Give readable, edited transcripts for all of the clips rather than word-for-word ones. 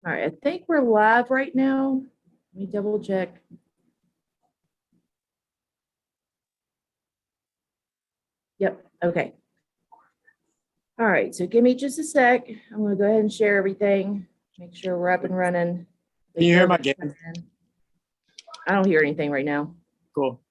All right, I think we're live right now. Let me double check. Yep, okay. All right, so give me just a sec. I'm gonna go ahead and share everything, make sure we're up and running. Can you hear my game? I don't hear anything right now. Cool.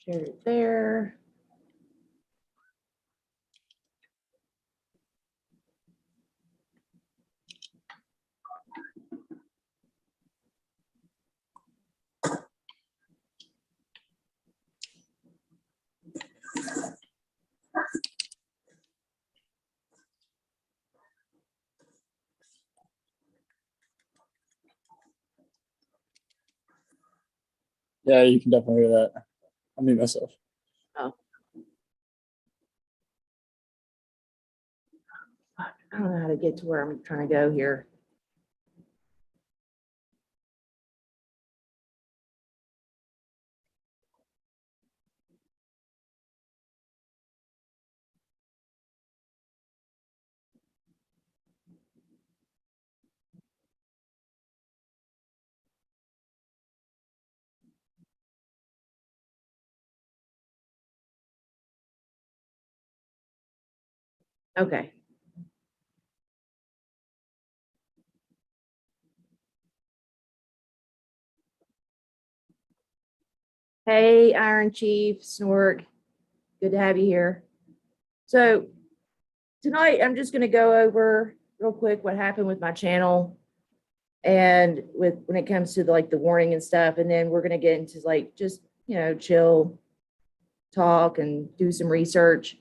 Share it there. Yeah, you can definitely hear that. I mute myself. Oh. I don't know how to get to where I'm trying to go here. Okay. Hey, Iron Chief, Snort. Good to have you here. So tonight I'm just going to go over real quick what happened with my channel and when it comes to the warning and stuff, and then we're going to get into just chill talk and do some research,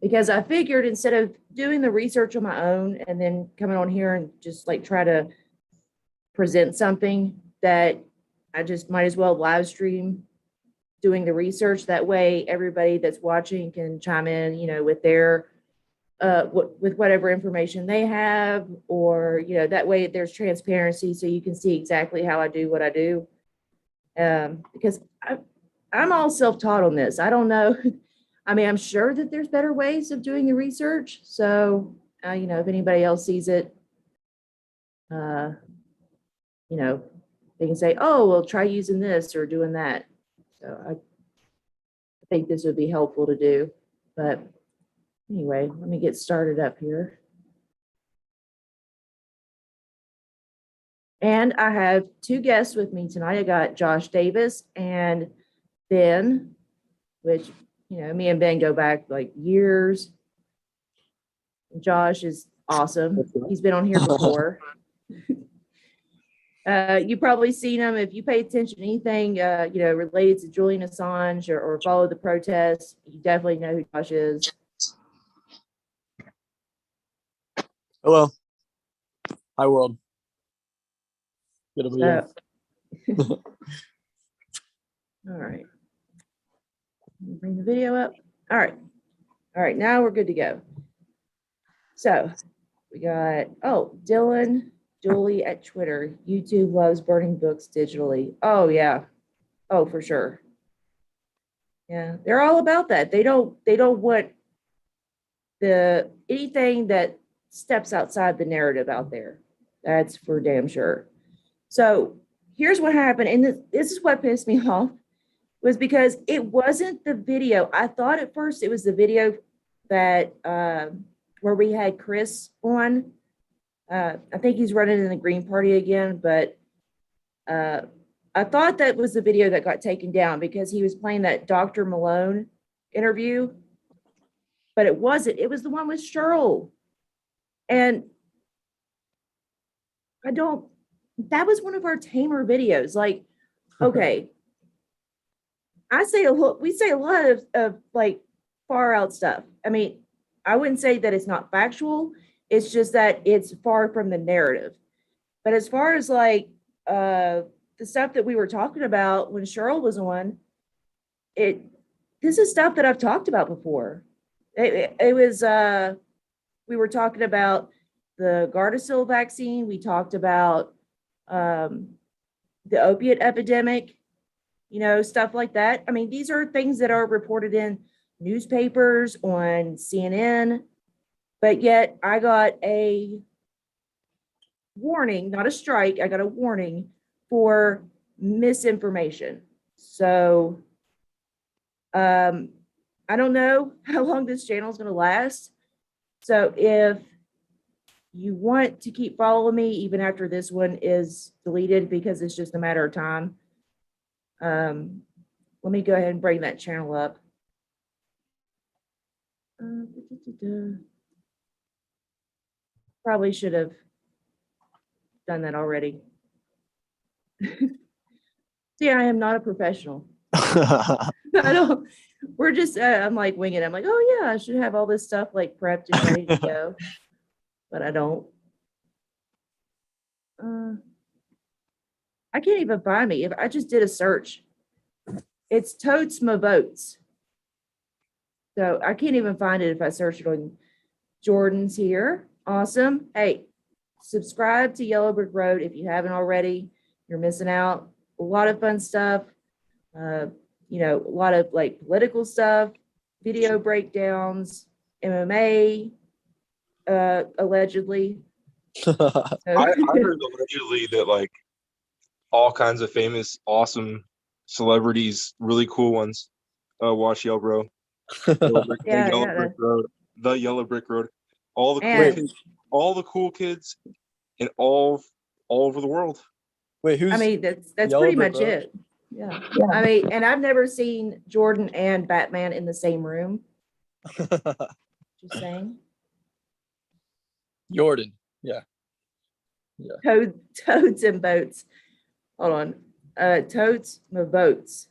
because I figured instead of doing the research on my own and then coming on here and just try to present something, that I just might as well live stream doing the research. That way everybody that's watching can chime in, with their with whatever information they have, or that way there's transparency, so you can see exactly how I do what I do. Because I'm all self-taught on this. I don't know. I mean, I'm sure that there's better ways of doing the research. So, if anybody else sees it, they can say, oh, well, try using this or doing that. So I think this would be helpful to do. But anyway, let me get started up here. And I have two guests with me tonight. I got Josh Davis and Ben, which, me and Ben go back years. Josh is awesome. He's been on here before. You've probably seen him if you pay attention to anything, related to Julian Assange or follow the protests. You definitely know who Josh is. Hello. Hi, world. Good to be here. All right. Bring the video up. All right. All right. Now we're good to go. So we got, Dylan Julie at Twitter. YouTube loves burning books digitally. Oh, yeah. Oh, for sure. Yeah, they're all about that. They don't want anything that steps outside the narrative out there. That's for damn sure. So here's what happened, and this is what pissed me off, was because it wasn't the video. I thought at first it was the video that where we had Chris on. I think he's running in the Green Party again, but I thought that was the video that got taken down because he was playing that Dr. Malone interview, but it wasn't. It was the one with Cheryl. And that was one of our tamer videos. Okay. We say a lot of far out stuff. I mean, I wouldn't say that it's not factual. It's just that it's far from the narrative. But as far as the stuff that we were talking about when Cheryl was on, this is stuff that I've talked about before. It was we were talking about the Gardasil vaccine. We talked about the opiate epidemic. stuff like that. I mean, these are things that are reported in newspapers, on CNN, but yet I got a warning, not a strike. I got a warning for misinformation. So, I don't know how long this channel is going to last. So if you want to keep following me, even after this one is deleted, because it's just a matter of time, let me go ahead and bring that channel up. Probably should have done that already. See, I am not a professional. I don't, we're just, I'm like winging it. I'm like, oh yeah, I should have all this stuff like prepped and ready to go, but I don't. I can't even find me. If I just did a search, it's Totes My Votes. So I can't even find it if I search it on Jordan's here. Awesome. Hey, subscribe to Yellow Brick Road if you haven't already. You're missing out. A lot of fun stuff. A lot of like political stuff, video breakdowns, MMA, allegedly. I heard allegedly that like all kinds of famous, awesome celebrities, really cool ones, watch Yellow Bro. The Yellow Brick Road. All the cool kids, all the cool kids in all over the world. Wait, who's? I mean, that's Yellow pretty Brick much Road? it. Yeah. I mean, and I've never seen Jordan and Batman in the same room. Just saying. Jordan. Yeah. Toads and boats. Hold on. Toads My Boats.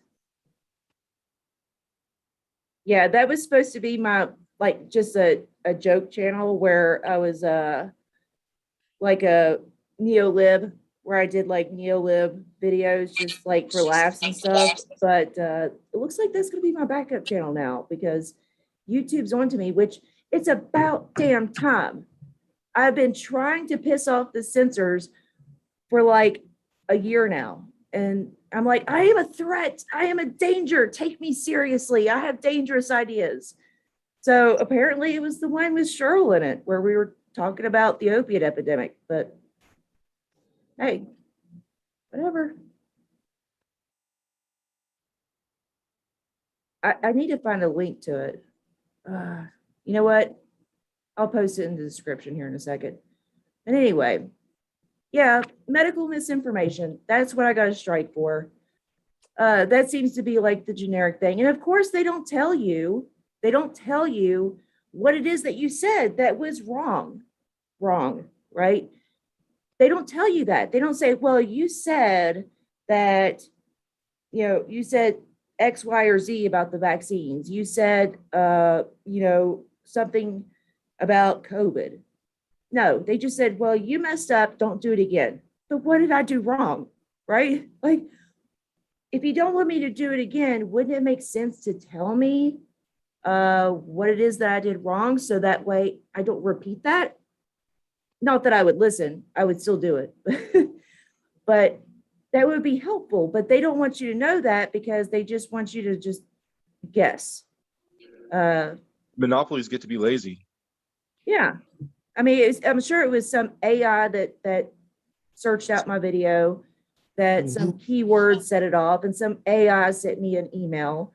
Yeah, that was supposed to be my like just a joke channel where I was like a neo-lib, where I did like neo-lib videos just like for laughs and stuff. But it looks like that's gonna be my backup channel now because YouTube's onto me, which it's about damn time. I've been trying to piss off the censors for like a year now. And I'm like, I am a threat. I am a danger. Take me seriously. I have dangerous ideas. So apparently it was the one with Cheryl in it where we were talking about the opiate epidemic. But hey, whatever. I need to find a link to it. You know what? I'll post it in the description here in a second. And anyway, yeah, medical misinformation. That's what I got a strike for. That seems to be like the generic thing. And of course, they don't tell you what it is that you said that was wrong, right? They don't tell you that. They don't say, well, you said that, you said X, Y, or Z about the vaccines. You said, something about COVID. No, they just said, well, you messed up. Don't do it again. But what did I do wrong? Right? Like, if you don't want me to do it again, wouldn't it make sense to tell me what it is that I did wrong so that way I don't repeat that? Not that I would listen, I would still do it. But that would be helpful. But they don't want you to know that because they just want you to just guess. Monopolies get to be lazy. Yeah. I mean, I'm sure it was some AI that searched out my video, that some keywords set it off, and some AI sent me an email,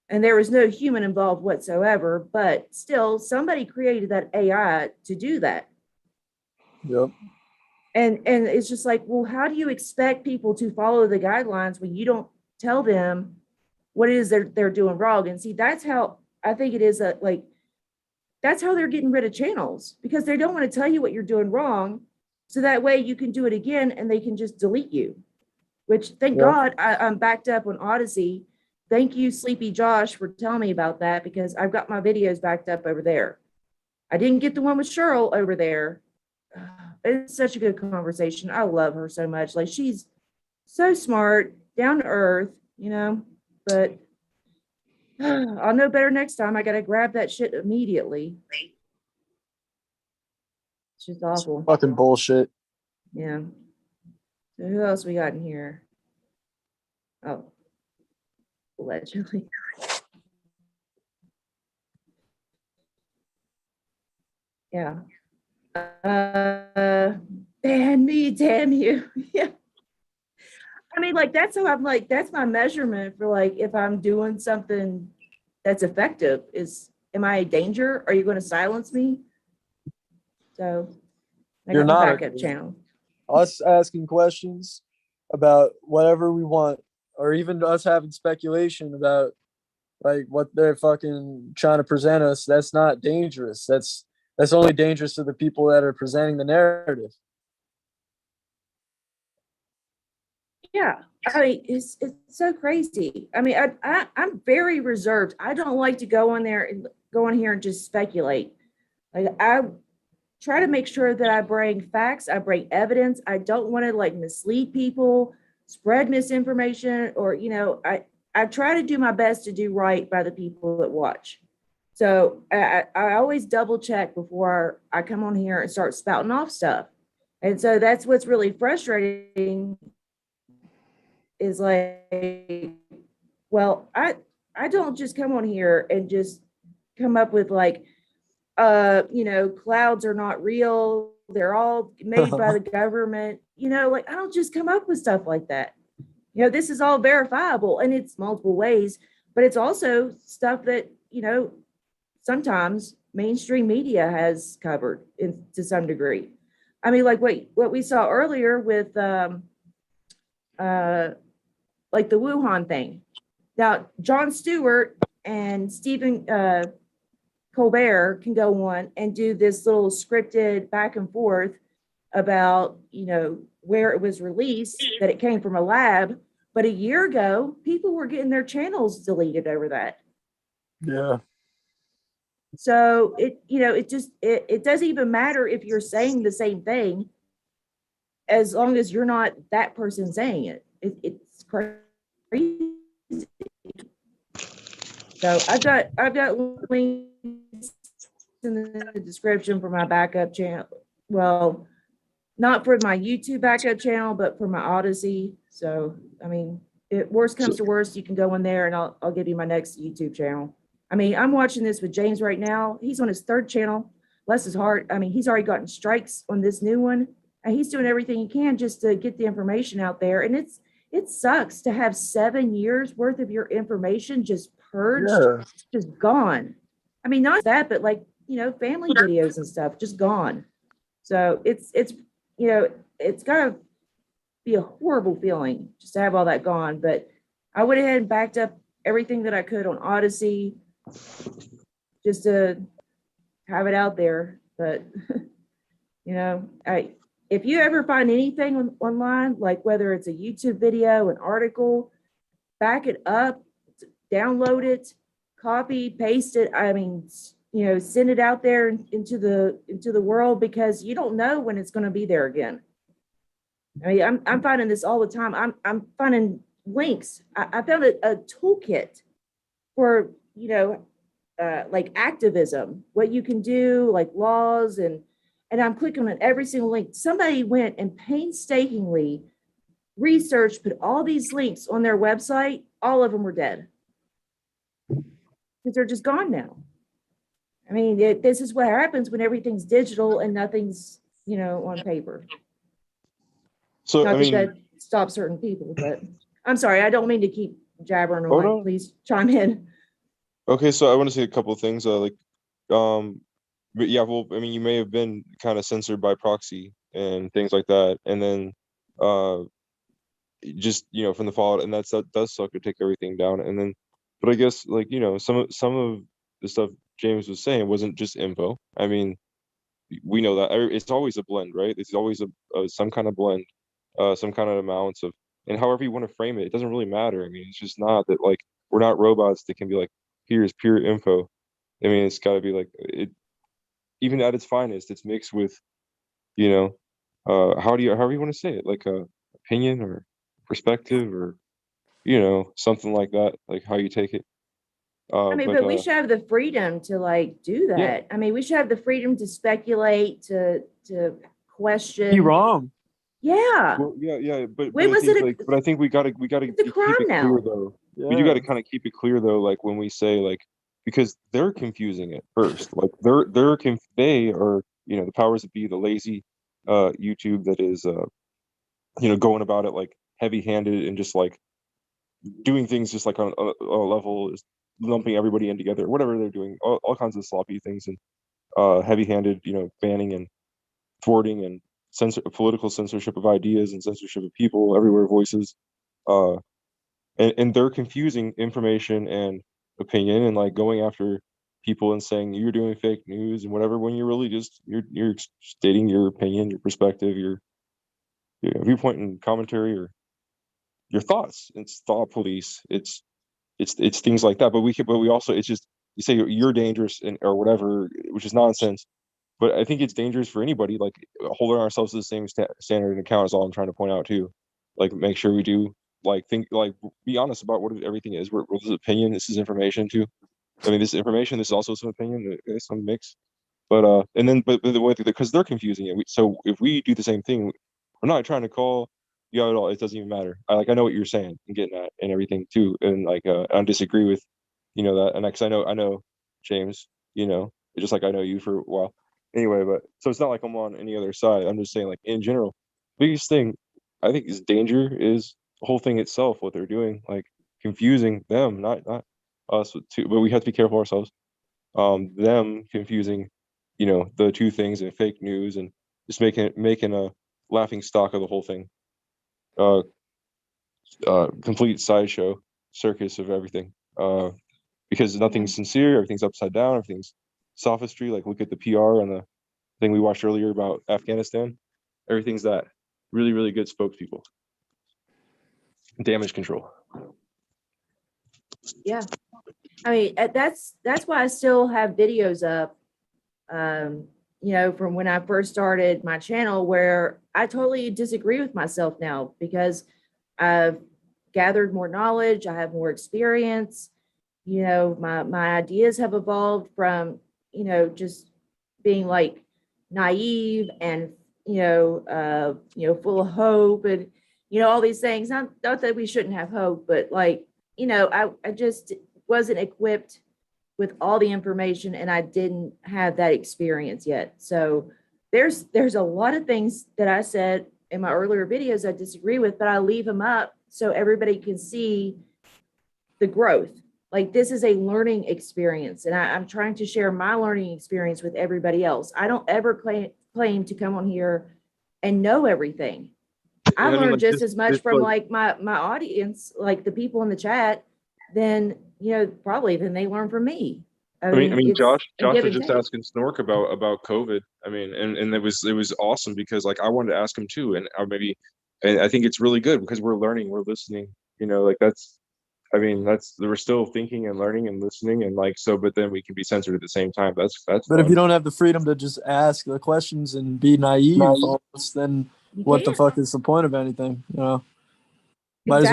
and there was no human involved whatsoever. But still, somebody created that AI to do that. Yep. And it's just like, well, how do you expect people to follow the guidelines when you don't tell them what it is they're doing wrong? And see, that's how I think it is that like. That's how they're getting rid of channels, because they don't want to tell you what you're doing wrong. So that way you can do it again and they can just delete you, which thank God I'm backed up on Odyssey. Thank you, Sleepy Josh, for telling me about that, because I've got my videos backed up over there. I didn't get the one with Cheryl over there. It's such a good conversation. I love her so much. Like, she's so smart, down to earth, but I'll know better next time. I got to grab that shit immediately. It's just awful. Fucking bullshit. Yeah. So who else we got in here? Oh, allegedly. Yeah. Ban me, damn you. Yeah. I mean, like, that's how I'm like, that's my measurement for like, if I'm doing something that's effective is, am I a danger? Are you going to silence me? So I You're got my not. backup channel. Us asking questions about whatever we want, or even us having speculation about like what they're fucking trying to present us, that's not dangerous. That's only dangerous to the people that are presenting the narrative. Yeah. I mean, it's so crazy. I mean, I'm very reserved. I don't like to go on there and go on here and just speculate. Like, I try to make sure that I bring facts, I bring evidence. I don't want to like mislead people, spread misinformation, or I try to do my best to do right by the people that watch. So I always double check before I come on here and start spouting off stuff. And so that's what's really frustrating is like, well, I don't just come on here and just come up with like, clouds are not real. They're all made by the government. Like, I don't just come up with stuff like that. This is all verifiable, and it's multiple ways, but it's also stuff that, sometimes mainstream media has covered to some degree. I mean, like what we saw earlier with like the Wuhan thing. Now, Jon Stewart and Stephen Colbert can go on and do this little scripted back and forth about, where it was released, that it came from a lab. But a year ago, people were getting their channels deleted over that. Yeah. So it doesn't even matter if you're saying the same thing, as long as you're not that person saying it. It's crazy. So I've got links in the description for my backup channel. Well, not for my YouTube backup channel, but for my Odyssey. So, I mean, if worst comes to worst, you can go in there and I'll give you my next YouTube channel. I mean, I'm watching this with James right now. He's on his third channel. Bless his heart. I mean, he's already gotten strikes on this new one, and he's doing everything he can just to get the information out there. And it sucks to have 7 years worth of your information just purged, just gone. I mean, not that, but like, family videos and stuff just gone. So it's gotta be a horrible feeling just to have all that gone. But I went ahead and backed up everything that I could on Odyssey just to have it out there. But if you ever find anything online, like whether it's a YouTube video, an article, back it up, download it, copy, paste it. I mean, send it out there into the world, because you don't know when it's going to be there again. I mean, I'm finding this all the time. I'm finding links. I found a toolkit for, like activism, what you can do, like laws, and I'm clicking on every single link. Somebody went and painstakingly researched, put all these links on their website. All of them were dead because they're just gone now. I mean, this is what happens when everything's digital and nothing's, on paper. So, Not I mean, that stops certain people, but I'm sorry, I don't mean to keep jabbering on. no. Please chime in. Okay, so I want to say a couple of things. But yeah, well, I mean, you may have been kind of censored by proxy and things like that, and then, just from the fallout, and that does suck to take everything down. And then, but I guess like some of the stuff James was saying wasn't just info. I mean, we know that it's always a blend, right? It's always a some kind of blend, some kind of amounts of, and however you want to frame it, it doesn't really matter. I mean, it's just not that like we're not robots that can be like, here's pure info. I mean, it's got to be like it, even at its finest, it's mixed with, however you want to say it, like a opinion or perspective or something like that, like how you take it. I mean, but we should have the freedom to like do that. Yeah. I mean, we should have the freedom to speculate, to question. You're wrong. Yeah. Well, yeah, but When I was think it like, but I think we gotta it's a keep crime it now. clear though We do got to kind of keep it clear though, like when we say like, because they're confusing it first. Like they are, the powers that be, the lazy YouTube that is going about it like heavy-handed and just like doing things just like on a level, is lumping everybody in together, whatever they're doing, all kinds of sloppy things, and heavy-handed, banning and thwarting and political censorship of ideas and censorship of people everywhere, voices, uh and they're confusing information and opinion, and like going after people and saying you're doing fake news and whatever, when you're really just you're stating your opinion, your perspective, your viewpoint and commentary, or your thoughts. It's thought police. It's things like that. But we also, it's just, you say you're dangerous and or whatever, which is nonsense. But I think it's dangerous for anybody, like holding ourselves to the same standard and account is all I'm trying to point out too. Like make sure we do be honest about what everything is. What is opinion? This is information too. I mean, this is information. This is also some opinion. There's some mix. But but the way, because they're confusing it. So if we do the same thing, we're not trying to call you out at all. It doesn't even matter. I know what you're saying and getting at and everything too. And like I don't disagree with that. And because I know James. Just like I know you for a while. Anyway, but so it's not like I'm on any other side. I'm just saying, like in general, biggest thing I think is danger is the whole thing itself. What they're doing, like confusing them, not us too. But we have to be careful ourselves. Them confusing, the two things, and fake news, and just making a laughing stock of the whole thing. Uh, Complete sideshow, circus of everything. Because nothing's sincere, everything's upside down, everything's sophistry. Like look at the PR on the thing we watched earlier about Afghanistan. Everything's that. Really, really good spokespeople. Damage control. Yeah. I mean, that's why I still have videos up, from when I first started my channel, where I totally disagree with myself now because I've gathered more knowledge. I have more experience. My ideas have evolved from, just being like naive and, full of hope and, all these things. Not that we shouldn't have hope, but like, I just wasn't equipped with all the information and I didn't have that experience yet. So there's a lot of things that I said in my earlier videos I disagree with, but I leave them up so everybody can see the growth. Like this is a learning experience and I'm trying to share my learning experience with everybody else. I don't ever claim to come on here and know everything. I learned just as much from like my audience, like the people in the chat, than probably than they learn from me. I mean, Josh was just asking Snork about COVID. I mean, and it was awesome because like I wanted to ask him too, and I think it's really good because we're learning, we're listening. Like we're still thinking and learning and listening, and like so, but then we can be censored at the same time. That's. But fun. If you don't have the freedom to just ask the questions and be naive, then what the fuck is the point of anything? Might as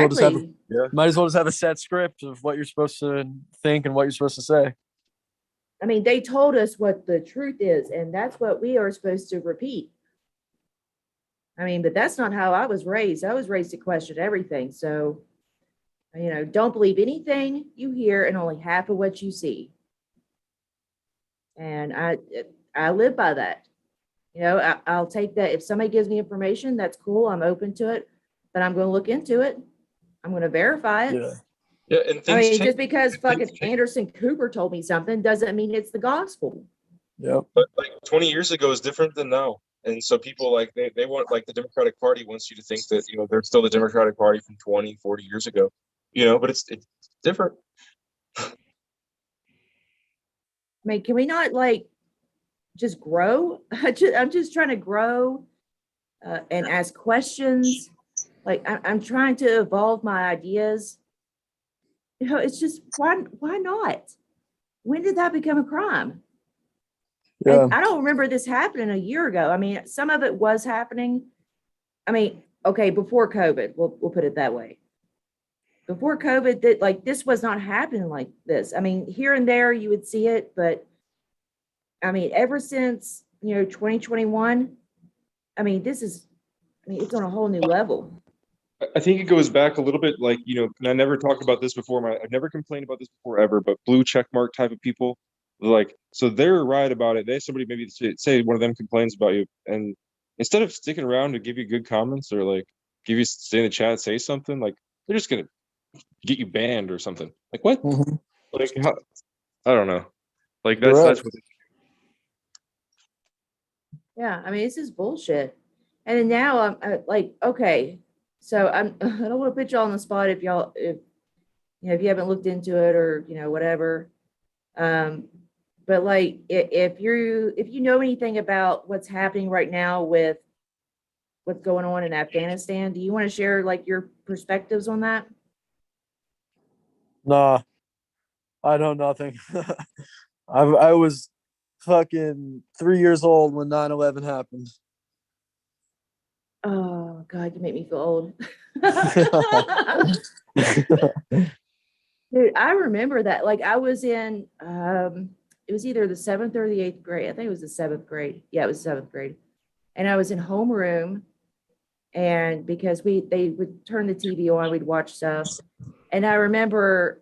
well just have a set script of what you're supposed to think and what you're supposed to say. I mean, they told us what the truth is, and that's what we are supposed to repeat. I mean, but that's not how I was raised. I was raised to question everything. So, don't believe anything you hear and only half of what you see. And I live by that. I'll take that. If somebody gives me information, that's cool. I'm open to it, but I'm going to look into it. I'm going to verify it. Yeah. And just because fucking Anderson Cooper told me something doesn't mean it's the gospel. Yeah. But like 20 years ago is different than now. And so people like they want, like the Democratic Party wants you to think that, they're still the Democratic Party from 20, 40 years ago, but it's different. I mean, can we not like just grow? I'm just trying to grow and ask questions. Like I'm trying to evolve my ideas. It's just why not? When did that become a crime? Yeah. And I don't remember this happening a year ago. I mean, some of it was happening. I mean, okay, before COVID, we'll put it that way. Before COVID, that like this was not happening like this. I mean, here and there you would see it, but I mean, ever since 2021, I mean, it's on a whole new level. I think it goes back a little bit, like, and I never talked about this before. I've never complained about this before ever, but blue check mark type of people, like, so they're right about it. Somebody maybe say one of them complains about you, and instead of sticking around to give you good comments or like stay in the chat, say something, like they're just gonna get you banned or something. Like what? Mhm. Like how? I don't know. Like You're that's right. what. Yeah, I mean, this is bullshit. And then now I'm like, okay, so I'm I don't want to put y'all on the spot if if you haven't looked into it or whatever. Um, but like if you know anything about what's happening right now with what's going on in Afghanistan, do you want to share like your perspectives on that? Nah, I know nothing. I was fucking 3 years old when 9/11 happened. Oh God, you make me feel old. Dude, I remember that. Like I was in it was either the seventh or the eighth grade. I think it was the seventh grade. Yeah, it was seventh grade. And I was in homeroom, and because they would turn the TV on, we'd watch stuff. And I remember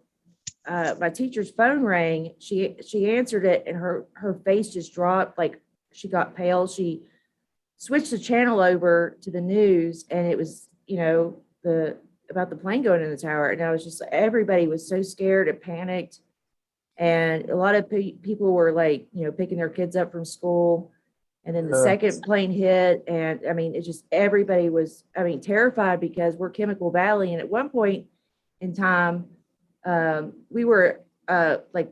my teacher's phone rang. She answered it, and her face just dropped. Like she got pale. She switched the channel over to the news, and it was the about the plane going in the tower. And I was just, everybody was so scared and panicked, and a lot of people were like picking their kids up from school. And then the Yeah. second plane hit, and I mean, it just, everybody was, I mean, terrified because we're Chemical Valley. And at one point in time, we were like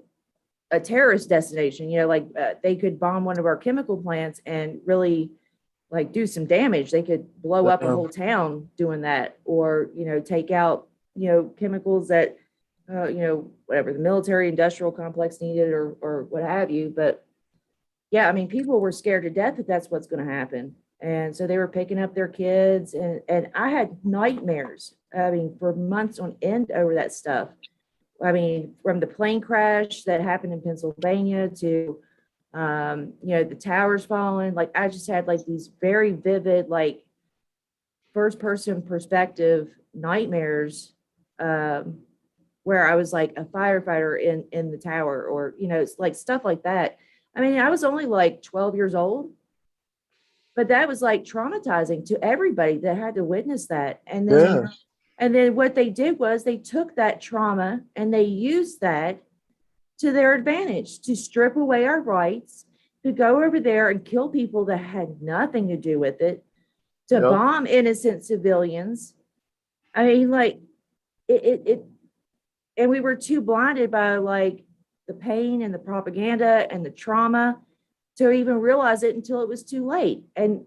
a terrorist destination, like they could bomb one of our chemical plants and really like do some damage. They could blow up a Damn. whole town doing that, or, take out, chemicals that, whatever the military industrial complex needed, or what have you. But yeah, I mean, people were scared to death that that's what's going to happen. And so they were picking up their kids, and I had nightmares, I mean, for months on end over that stuff. I mean, from the plane crash that happened in Pennsylvania to, the towers falling, like I just had like these very vivid, like first person perspective nightmares, where I was like a firefighter in the tower, or, it's like stuff like that. I mean, I was only like 12 years old, but that was like traumatizing to everybody that had to witness that. Yeah. And then what they did was they took that trauma and they used that to their advantage to strip away our rights, to go over there and kill people that had nothing to do with it, to Yep. bomb innocent civilians. I mean, like it and we were too blinded by like the pain and the propaganda and the trauma to even realize it until it was too late. And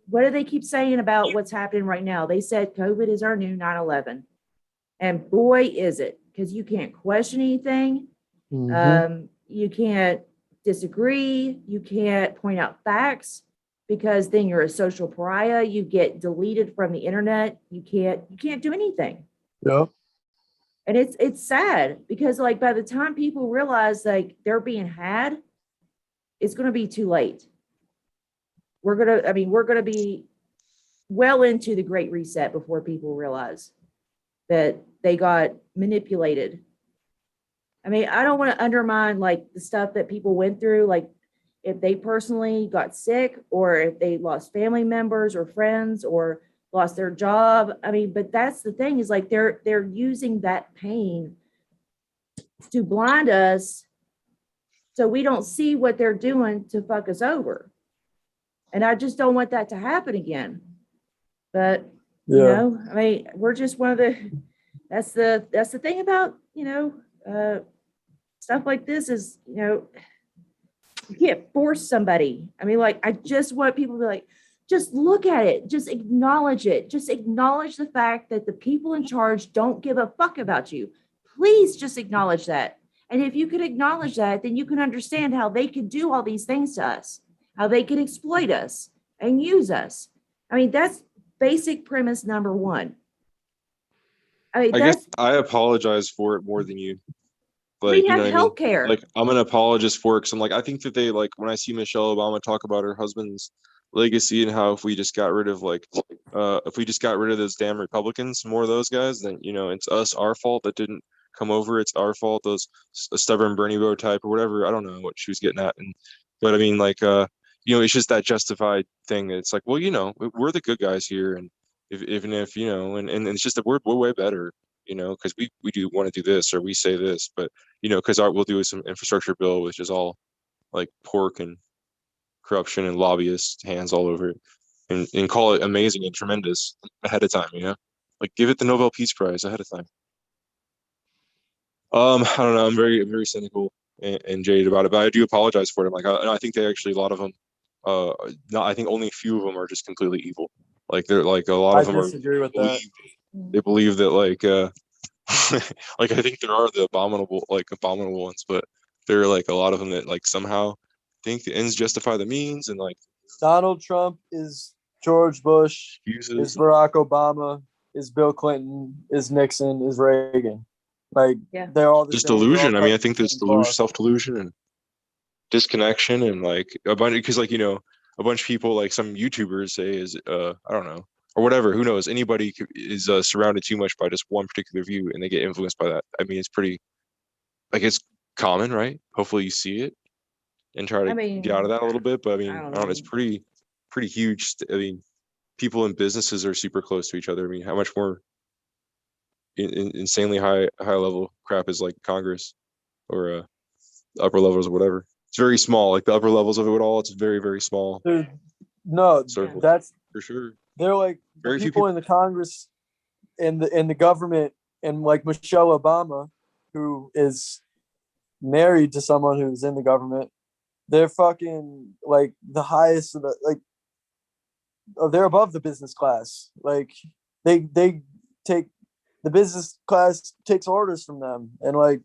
what do they keep saying about what's happening right now? They said COVID is our new 9/11. And boy, is it, because you can't question anything. Mhm. You can't disagree. You can't point out facts, because then you're a social pariah. You get deleted from the internet. You can't do anything. Yep. And it's sad, because like by the time people realize like they're being had, it's going to be too late. We're going to be well into the Great Reset before people realize that they got manipulated. I mean, I don't want to undermine like the stuff that people went through, like if they personally got sick, or if they lost family members or friends, or lost their job. I mean, but that's the thing, is like they're using that pain to blind us so we don't see what they're doing to fuck us over. And I just don't want that to happen again. But Yeah. I mean, we're just one of the, that's the thing about, stuff like this is, you can't force somebody. I mean, like, I just want people to be like, just look at it, just acknowledge it, just acknowledge the fact that the people in charge don't give a fuck about you. Please just acknowledge that. And if you could acknowledge that, then you can understand how they could do all these things to us, how they could exploit us and use us. I mean, that's basic premise number one. I mean, I guess that's, I apologize for it more than you. we Like, you know have what I mean? healthcare. Like, I'm an apologist for it, because I'm like, I think that they, like, when I see Michelle Obama talk about her husband's legacy and how if we just got rid of those damn Republicans, more of those guys, then it's our fault that didn't come over. It's our fault, those stubborn Bernie bro type or whatever. I don't know what she was getting at, but I mean, like, it's just that justified thing. It's like, well, we're the good guys here, and even if and it's just that we're way better, because we do want to do this or we say this, but because we'll do some infrastructure bill, which is all like pork and corruption and lobbyist hands all over it, and call it amazing and tremendous ahead of time, like give it the Nobel Peace Prize ahead of time. I don't know. I'm very cynical and jaded about it, but I do apologize for them. Like, I think they actually, a lot of them, not, I think only a few of them are just completely evil. Like, they're like, a lot I of them disagree with that. they believe that, like, like, I think there are the abominable ones, but there are like a lot of them that like somehow think the ends justify the means, and like Donald Trump is George Bush, uses is Barack Obama, is Bill Clinton, is Nixon, is Reagan. Like, Yeah. they're all the just same. delusion. I mean, I cut think from there's the same cloth. self-delusion and disconnection, and like a bunch, because like a bunch of people, like some YouTubers say is I don't know, or whatever, who knows, anybody is surrounded too much by just one particular view and they get influenced by that. I mean, it's pretty, like, it's common, right? Hopefully you see it and try to I mean, get out of that a little bit, but I mean, I I don't don't know, know. it's pretty huge. I mean, people in businesses are super close to each other. I mean, how much more insanely high level crap is like Congress or upper levels or whatever. It's very small. Like the upper levels of it all, it's very, very small Dude, no, circle that's for sure. they're like the Very few people in the Congress, in the government, and like Michelle Obama, who is married to someone who's in the government. They're fucking like the highest of the, like, oh, they're above the business class. Like, they take, the business class takes orders from them, and like,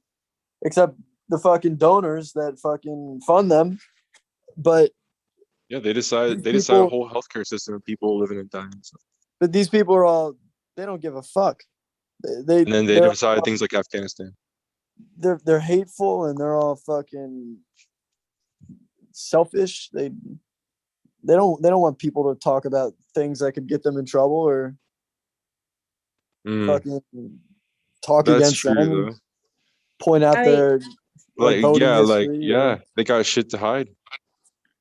except the fucking donors that fucking fund them. But Yeah, they decide a people, whole healthcare system of people living and dying. So. but these people are all, they don't give a fuck. They And then they decide things like Afghanistan. they're hateful, and they're all fucking selfish. They don't want people to talk about things that could get them in trouble, or fucking talk That's against true, them, though. point out I mean, their voting history. They got shit to hide.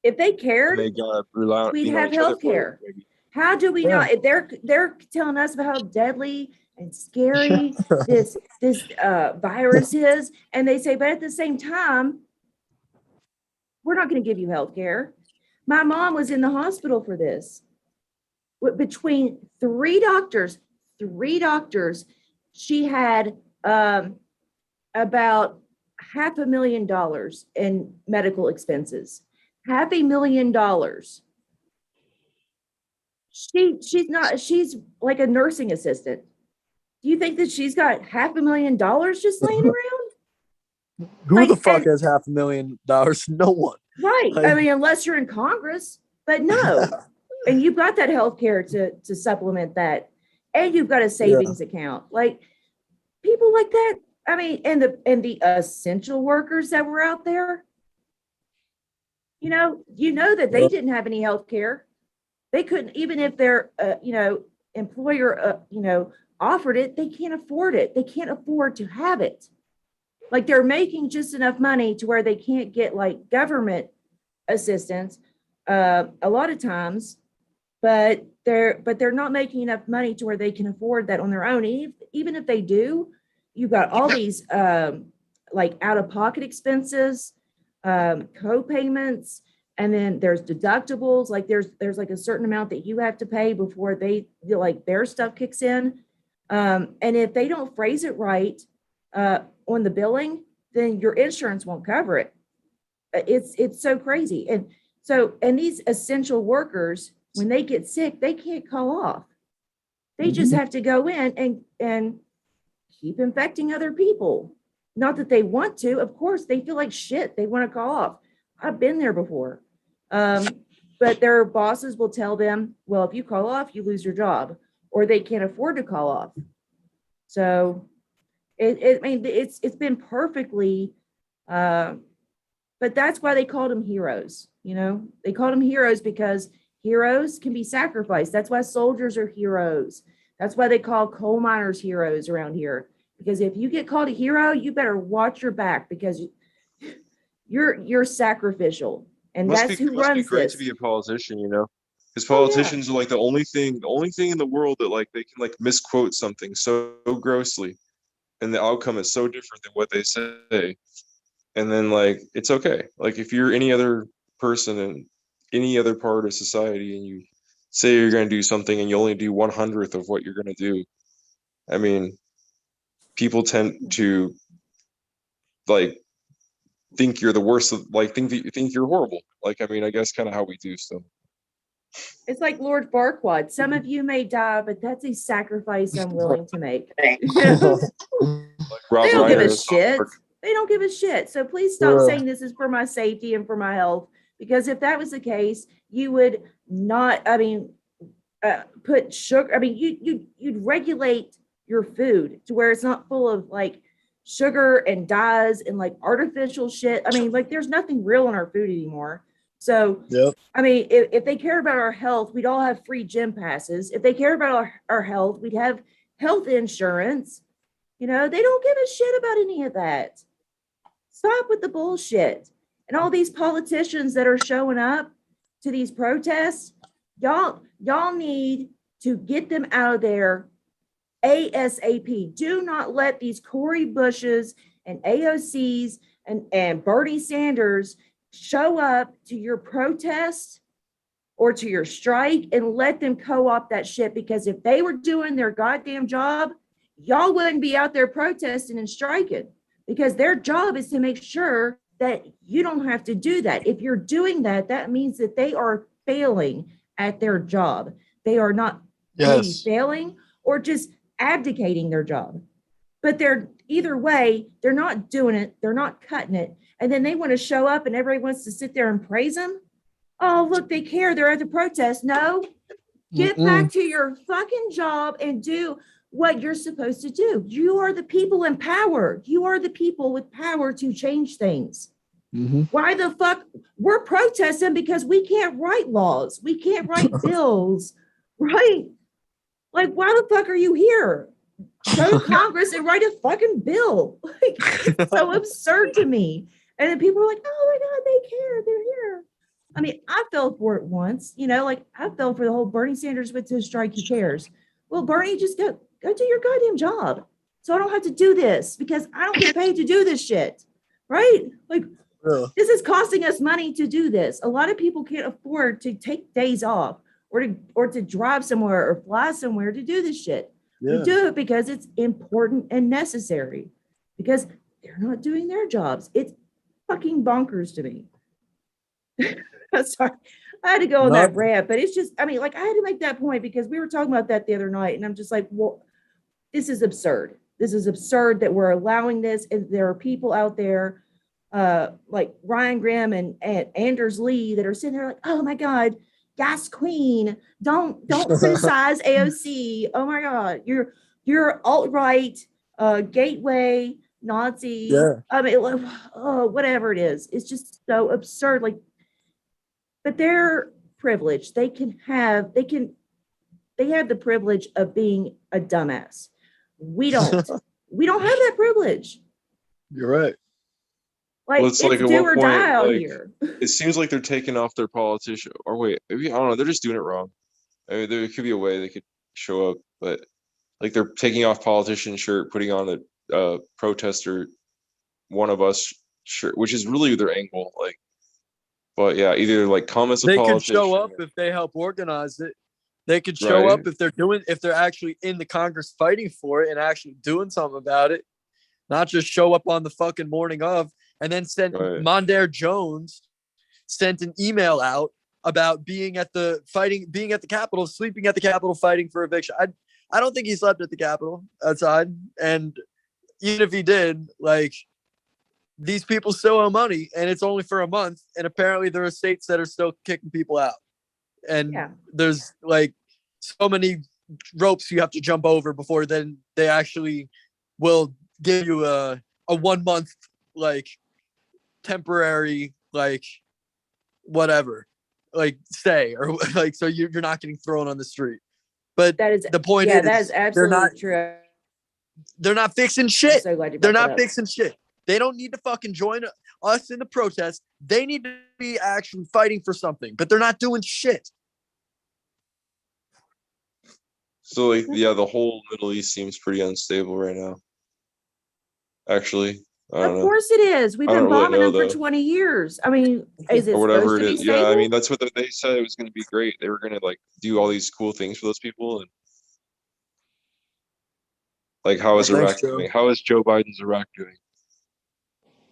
if they And cared, they got rely on we'd being on have each other health for it, care. maybe. How do we Yeah. not? If they're telling us about how deadly and scary this virus is, and they say, but at the same time, we're not going to give you health care. My mom was in the hospital for this. Between three doctors, she had about $500,000 in medical expenses. $500,000. She's like a nursing assistant. Do you think that she's got $500,000 just laying around? Who Like, the fuck has $500,000? No one. Right. Like, I mean, unless you're in Congress, but no. And you've got that health care to supplement that. And you've got a savings account. Like, people like that. I mean, and the essential workers that were out there, you know that they didn't have any health care. They couldn't, even if their employer offered it, they can't afford it. They can't afford to have it. Like, they're making just enough money to where they can't get like government assistance a lot of times, but they're not making enough money to where they can afford that on their own. Even if they do, you've got all these like out-of-pocket expenses, co-payments, and then there's deductibles. Like, there's like a certain amount that you have to pay before they, like, their stuff kicks in. And if they don't phrase it right on the billing, then your insurance won't cover it. It's so crazy. And these essential workers, when they get sick, they can't call off. They just have to go in and keep infecting other people. Not that they want to. Of course, they feel like shit. They want to call off. I've been there before. But their bosses will tell them, well, if you call off, you lose your job, or they can't afford to call off. So it's been perfectly, but that's why they called them heroes. They called them heroes because Heroes can be sacrificed. That's why soldiers are heroes. That's why they call coal miners heroes around here. Because if you get called a hero, you better watch your back because you're sacrificial. And Must that's be who must be runs great this. to be a politician, you know? Because Oh yeah. politicians are like the only thing in the world that like they can like misquote something so grossly, and the outcome is so different than what they say. And then like it's okay. Like if you're any other person in any other part of society and you say you're going to do something and you only do 1/100th of what you're going to do, I mean, people tend to like think you're the worst of, like think that you think you're horrible. Like I mean, I guess kind of how we do stuff. It's like Lord Farquaad. Some of you may die, but that's a sacrifice I'm willing to make. Like They Rob don't give Reiner a in South shit. Park. They don't give a shit. So please stop Yeah. saying this is for my safety and for my health. Because if that was the case, you would not, put sugar. I mean, you'd regulate your food to where it's not full of like sugar and dyes and like artificial shit. I mean, like there's nothing real in our food anymore. So Yep. I mean, if they care about our health, we'd all have free gym passes. If they care about our health, we'd have health insurance. You know, they don't give a shit about any of that. Stop with the bullshit. And all these politicians that are showing up to these protests, y'all need to get them out of there ASAP. Do not let these Cory Bushes and AOCs and Bernie Sanders show up to your protest or to your strike and let them co-opt that shit, because if they were doing their goddamn job, y'all wouldn't be out there protesting and striking, because their job is to make sure that you don't have to do that. If you're doing that, that means that they are failing at their job. They are not maybe Yes. failing or just abdicating their job. But they're either way, they're not doing it, they're not cutting it. And then they want to show up and everybody wants to sit there and praise them. Oh, look, they care. They're at the protest. No, get back to your fucking job and do what you're supposed to do. You are the people in power. You are the people with power to change things. Mm-hmm. Why the fuck? We're protesting because we can't write laws. We can't write bills, right? Like, why the fuck are you here? Go to Congress and write a fucking bill. Like, it's so absurd to me. And then people are like, oh my God, they care. They're here. I mean, I fell for it once, you know, like I fell for the whole Bernie Sanders went to a strike, he cares. Well, Bernie, just go do your goddamn job. So I don't have to do this because I don't get paid to do this shit. Right? Like, this is costing us money to do this. A lot of people can't afford to take days off or to drive somewhere or fly somewhere to do this shit. Yeah. We do it because it's important and necessary, because they're not doing their jobs. It's fucking bonkers to me. Sorry, I had to go on that rant, but it's just, I mean, like I had to make that point because we were talking about that the other night, and I'm just like, well, this is absurd. This is absurd that we're allowing this, and there are people out there like Ryan Grimm and Anders Lee that are sitting there like, oh my God, gas queen, don't criticize AOC. Oh my God, you're alt-right, gateway Nazi. Yeah. I mean, whatever it is, it's just so absurd. Like, but they're privileged. They have the privilege of being a dumbass. We don't. We don't have that privilege. You're right. Like, well, it's like at do one or point, die out like, here. It seems like they're taking off their politician. Or wait, maybe I don't know. They're just doing it wrong. I mean, there could be a way they could show up, but like they're taking off politician shirt, putting on a protester, one of us shirt, which is really their angle. Like, but yeah, either like come as a politician. They could show up if they help organize it. They could show up if they're actually in the Congress fighting for it and actually doing something about it. Not just show up on the fucking morning of and then send Mondaire Jones sent an email out about being at the Capitol, sleeping at the Capitol, fighting for eviction. I don't think he slept at the Capitol outside. And even if he did, like, these people still owe money, and it's only for a month. And apparently there are states that are still kicking people out. And there's like so many ropes you have to jump over before then they actually will give you a 1 month, like, temporary, like, whatever. like stay or like so you're not getting thrown on the street. But That is the point yeah, is that is absolutely true. they're not fixing I'm shit. so glad you They're brought that not up. fixing shit. They don't need to fucking join us in the protest. They need to be actually fighting for something, but they're not doing shit. So like, yeah, the whole Middle East seems pretty unstable right now. Actually, I don't Of know. course it is. We've I been don't really bombing know, them for though. 20 years. I mean, is it Or whatever supposed it to be is. Yeah, I stable? mean, that's what they said it was going to be great. They were going to like do all these cool things for those people, and like, how is Iraq Thanks, Joe. doing? How is Joe Biden's Iraq doing?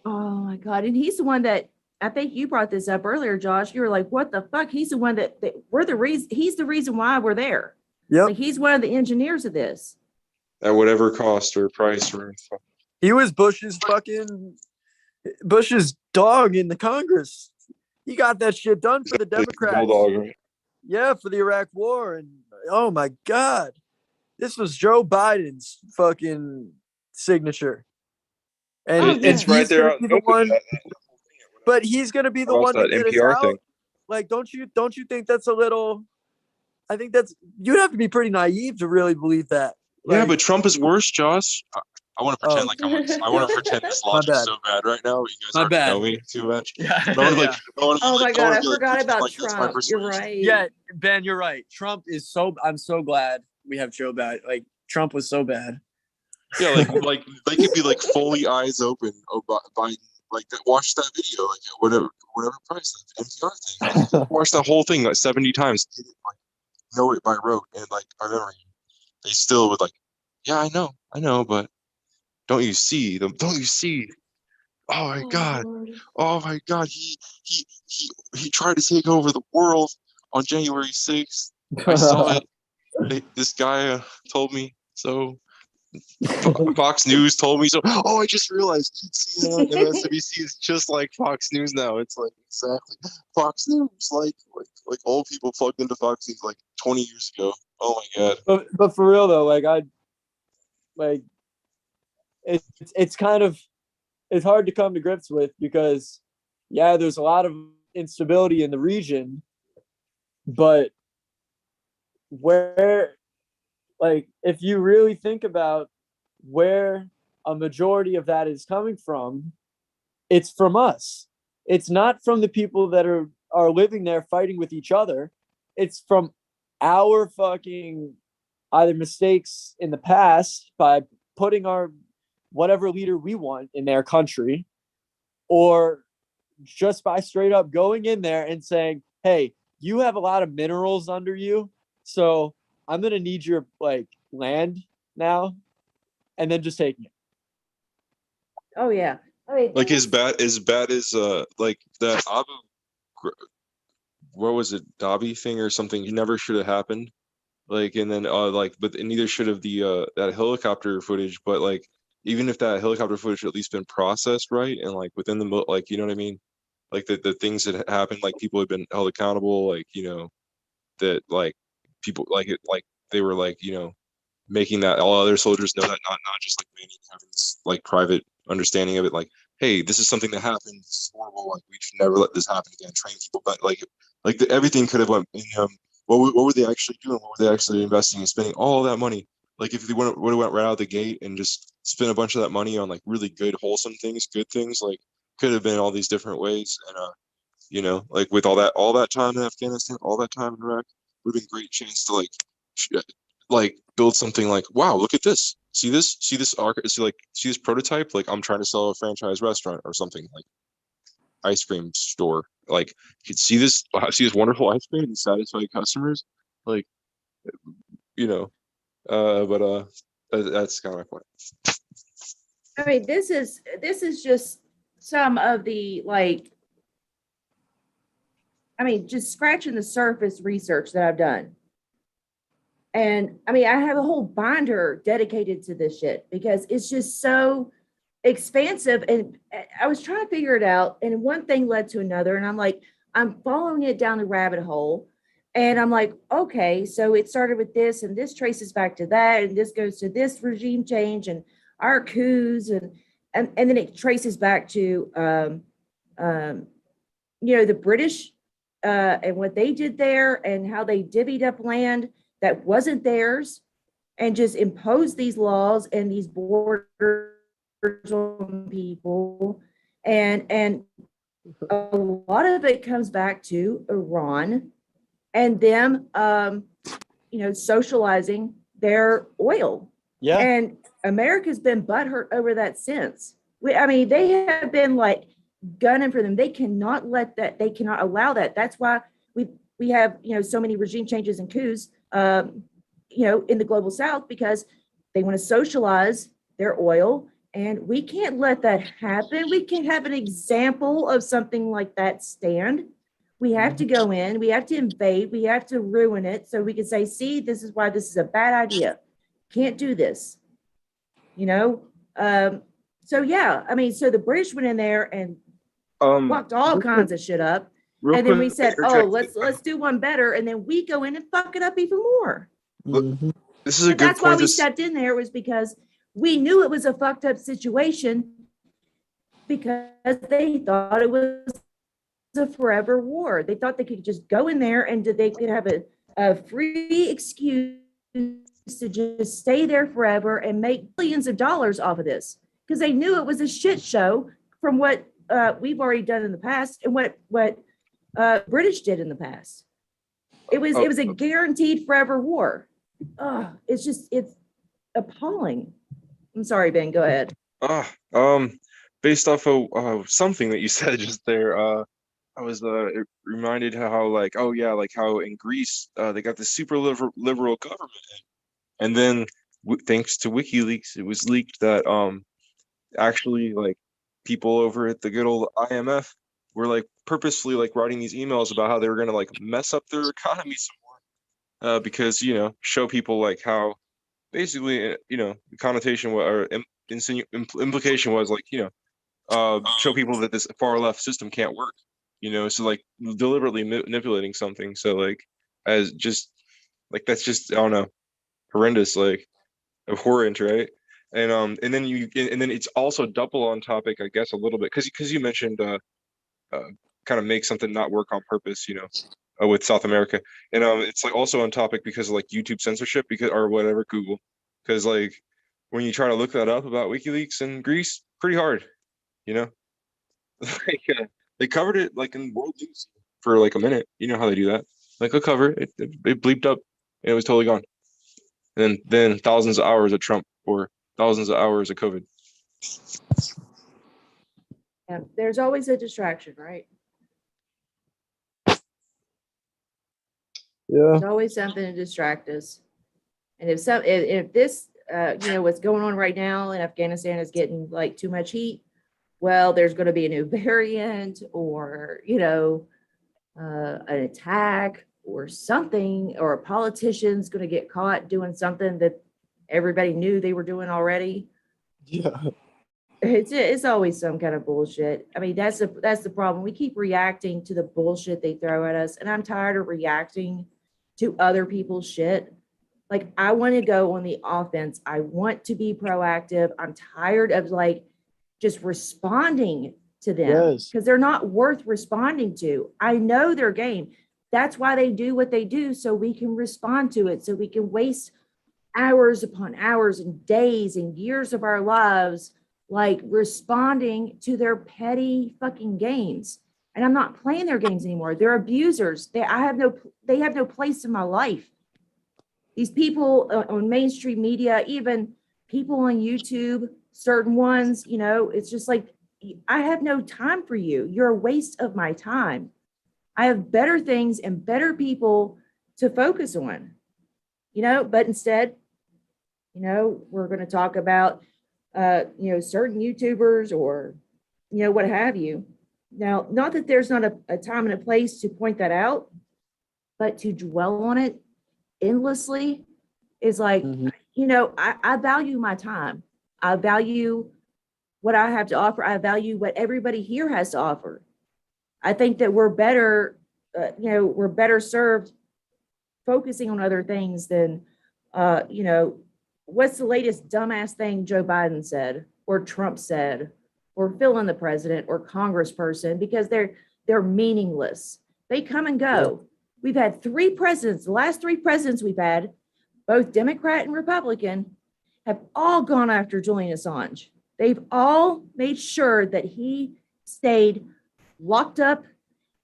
Oh my God. And he's the one that I think you brought this up earlier, Josh. You were like, what the fuck? He's the one that we're the reason. He's the reason why we're there. Yep. Like he's one of the engineers of this. At whatever cost or price or He was Bush's dog in the Congress. He got that shit done for the Democrats. bulldog, right? Yeah, for the Iraq War. And oh my God, this was Joe Biden's fucking signature. And, Oh, and yeah. It's right he's there. gonna be the one, but he's gonna be the What one else, to that get us NPR out. thing? Like, don't you think that's a little? I think that's you'd have to be pretty naive to really believe that. Yeah, Like, but Trump is worse, Josh. I want to pretend Oh. like I want to pretend this logic bad. so bad right now, but you guys My already bad. know me too much. yeah, I want to like, yeah. Oh my God. I be, like, forgot pretend about like that's my Trump. You're persuasion. right. Yeah, Ben, you're right. Trump is so. I'm so glad we have Joe Biden. Like Trump was so bad. Yeah, like they could be like fully eyes open about Biden. Like watch that video, like whatever price that NPR thing. Watch that whole thing like 70 times. Get it, like know it by rote and like by memory. They still would like, yeah, I know, but don't you see them? Don't you see? Oh my God! Lord. Oh my God! He tried to take over the world on January 6th. I saw it. This guy told me so. Fox News told me so. Oh, I just realized CNN, MSNBC is just like Fox News now. It's like exactly Fox News, like old people plugged into Fox News like 20 years ago. Oh my God! But for real though, like it's kind of it's hard to come to grips with because yeah, there's a lot of instability in the region, but where like if you really think about where a majority of that is coming from, it's from us. It's not from the people that are living there fighting with each other. It's from our fucking either mistakes in the past by putting our whatever leader we want in their country, or just by straight up going in there and saying, hey, you have a lot of minerals under you, so I'm gonna need your like land now, and then just taking it. Oh yeah. I mean, Like as bad as like that what was it, Dobby thing or something? He never should have happened. Like and then like but neither should have the that helicopter footage. But like even if that helicopter footage had at least been processed right and like within the like you know what I mean, like the things that happened, like people had been held accountable, like you know that like people like it like they were like you know making that all other soldiers know that not just like Manny having this like private understanding of it, like hey, this is something that happened, this is horrible, like we should never let this happen again, train people, but like everything could have went in, what were they actually doing, what were they actually investing and spending all that money, like if they would have went right out of the gate and just spent a bunch of that money on like really good wholesome things, good things, like could have been all these different ways. And you know, like with all that time in Afghanistan, all that time in Iraq, would have been a great chance to like build something like, wow, look at this. See this see this prototype? Like I'm trying to sell a franchise restaurant or something, like ice cream store. Like you could see this wonderful ice cream and satisfy customers. Like, you know, but that's kind of my point. I mean, this is just some of the like, I mean, just scratching the surface research that I've done. And I mean, I have a whole binder dedicated to this shit because it's just so expansive. And I was trying to figure it out, and one thing led to another. And I'm like, I'm following it down the rabbit hole. And I'm like, okay, so it started with this, and this traces back to that, and this goes to this regime change and our coups, and then it traces back to you know, the British and what they did there and how they divvied up land that wasn't theirs and just imposed these laws and these borders on people. And a lot of it comes back to Iran and them, socializing their oil. Yeah. And America's been butthurt over that since. They have been like gunning for them. They cannot let that, they cannot allow that. That's why we have, so many regime changes and coups, in the global south, because they want to socialize their oil. And we can't let that happen. We can't have an example of something like that stand. We have to go in, we have to invade, we have to ruin it so we can say, see, this is why this is a bad idea. Can't do this, So yeah, so the British went in there and fucked all kinds of shit up. And then we said, oh, let's do one better. And then we go in and fuck it up even more. Mhm. This is a good That's why point. we stepped in there, was because we knew it was a fucked up situation, because they thought it was a forever war. They thought they could just go in there and they could have a free excuse to just stay there forever and make billions of dollars off of this, because they knew it was a shit show from what we've already done in the past and what British did in the past. It was a guaranteed forever war. It's appalling. I'm sorry, Ben, go ahead. Based off of something that you said just there, I was reminded how how in Greece they got this super liberal government, and then thanks to WikiLeaks, it was leaked that actually people over at the good old IMF were purposefully writing these emails about how they were going to mess up their economy some more, because show people how basically the connotation or implication was show people that this far left system can't work, so deliberately manipulating something, so as just that's just, I don't know, horrendous, abhorrent, right? And then it's also double on topic, I guess, a little bit, because you mentioned kind of make something not work on purpose, with South America, and it's also on topic because of YouTube censorship, because or whatever, Google, because when you try to look that up about WikiLeaks in Greece, pretty hard, they covered it in world news for a minute. You know how they do that, a cover it bleeped up and it was totally gone, and then thousands of hours of Trump or thousands of hours of COVID. Yeah, there's always a distraction, right? Yeah. There's always something to distract us. And if this, what's going on right now in Afghanistan is getting too much heat, well, there's going to be a new variant, or, an attack or something, or a politician's going to get caught doing something that everybody knew they were doing already. Yeah. It's always some kind of bullshit. That's the problem. We keep reacting to the bullshit they throw at us, and I'm tired of reacting to other people's shit. I want to go on the offense. I want to be proactive. I'm tired of just responding to them, because they're not worth responding to. I know their game. That's why they do what they do, so we can respond to it, so we can waste hours upon hours and days and years of our lives responding to their petty fucking games. And I'm not playing their games anymore. They're abusers. They have no place in my life. These people on mainstream media, even people on YouTube, certain ones, it's just I have no time for you. You're a waste of my time. I have better things and better people to focus on, but instead, we're going to talk about, certain YouTubers or, what have you. Now, not that there's not a time and a place to point that out, but to dwell on it endlessly is I value my time. I value what I have to offer. I value what everybody here has to offer. I think that we're better served focusing on other things than, what's the latest dumbass thing Joe Biden said or Trump said or fill in the president or congressperson, because they're meaningless. They come and go. We've had 3 presidents, the last 3 presidents we've had, both Democrat and Republican, have all gone after Julian Assange. They've all made sure that he stayed locked up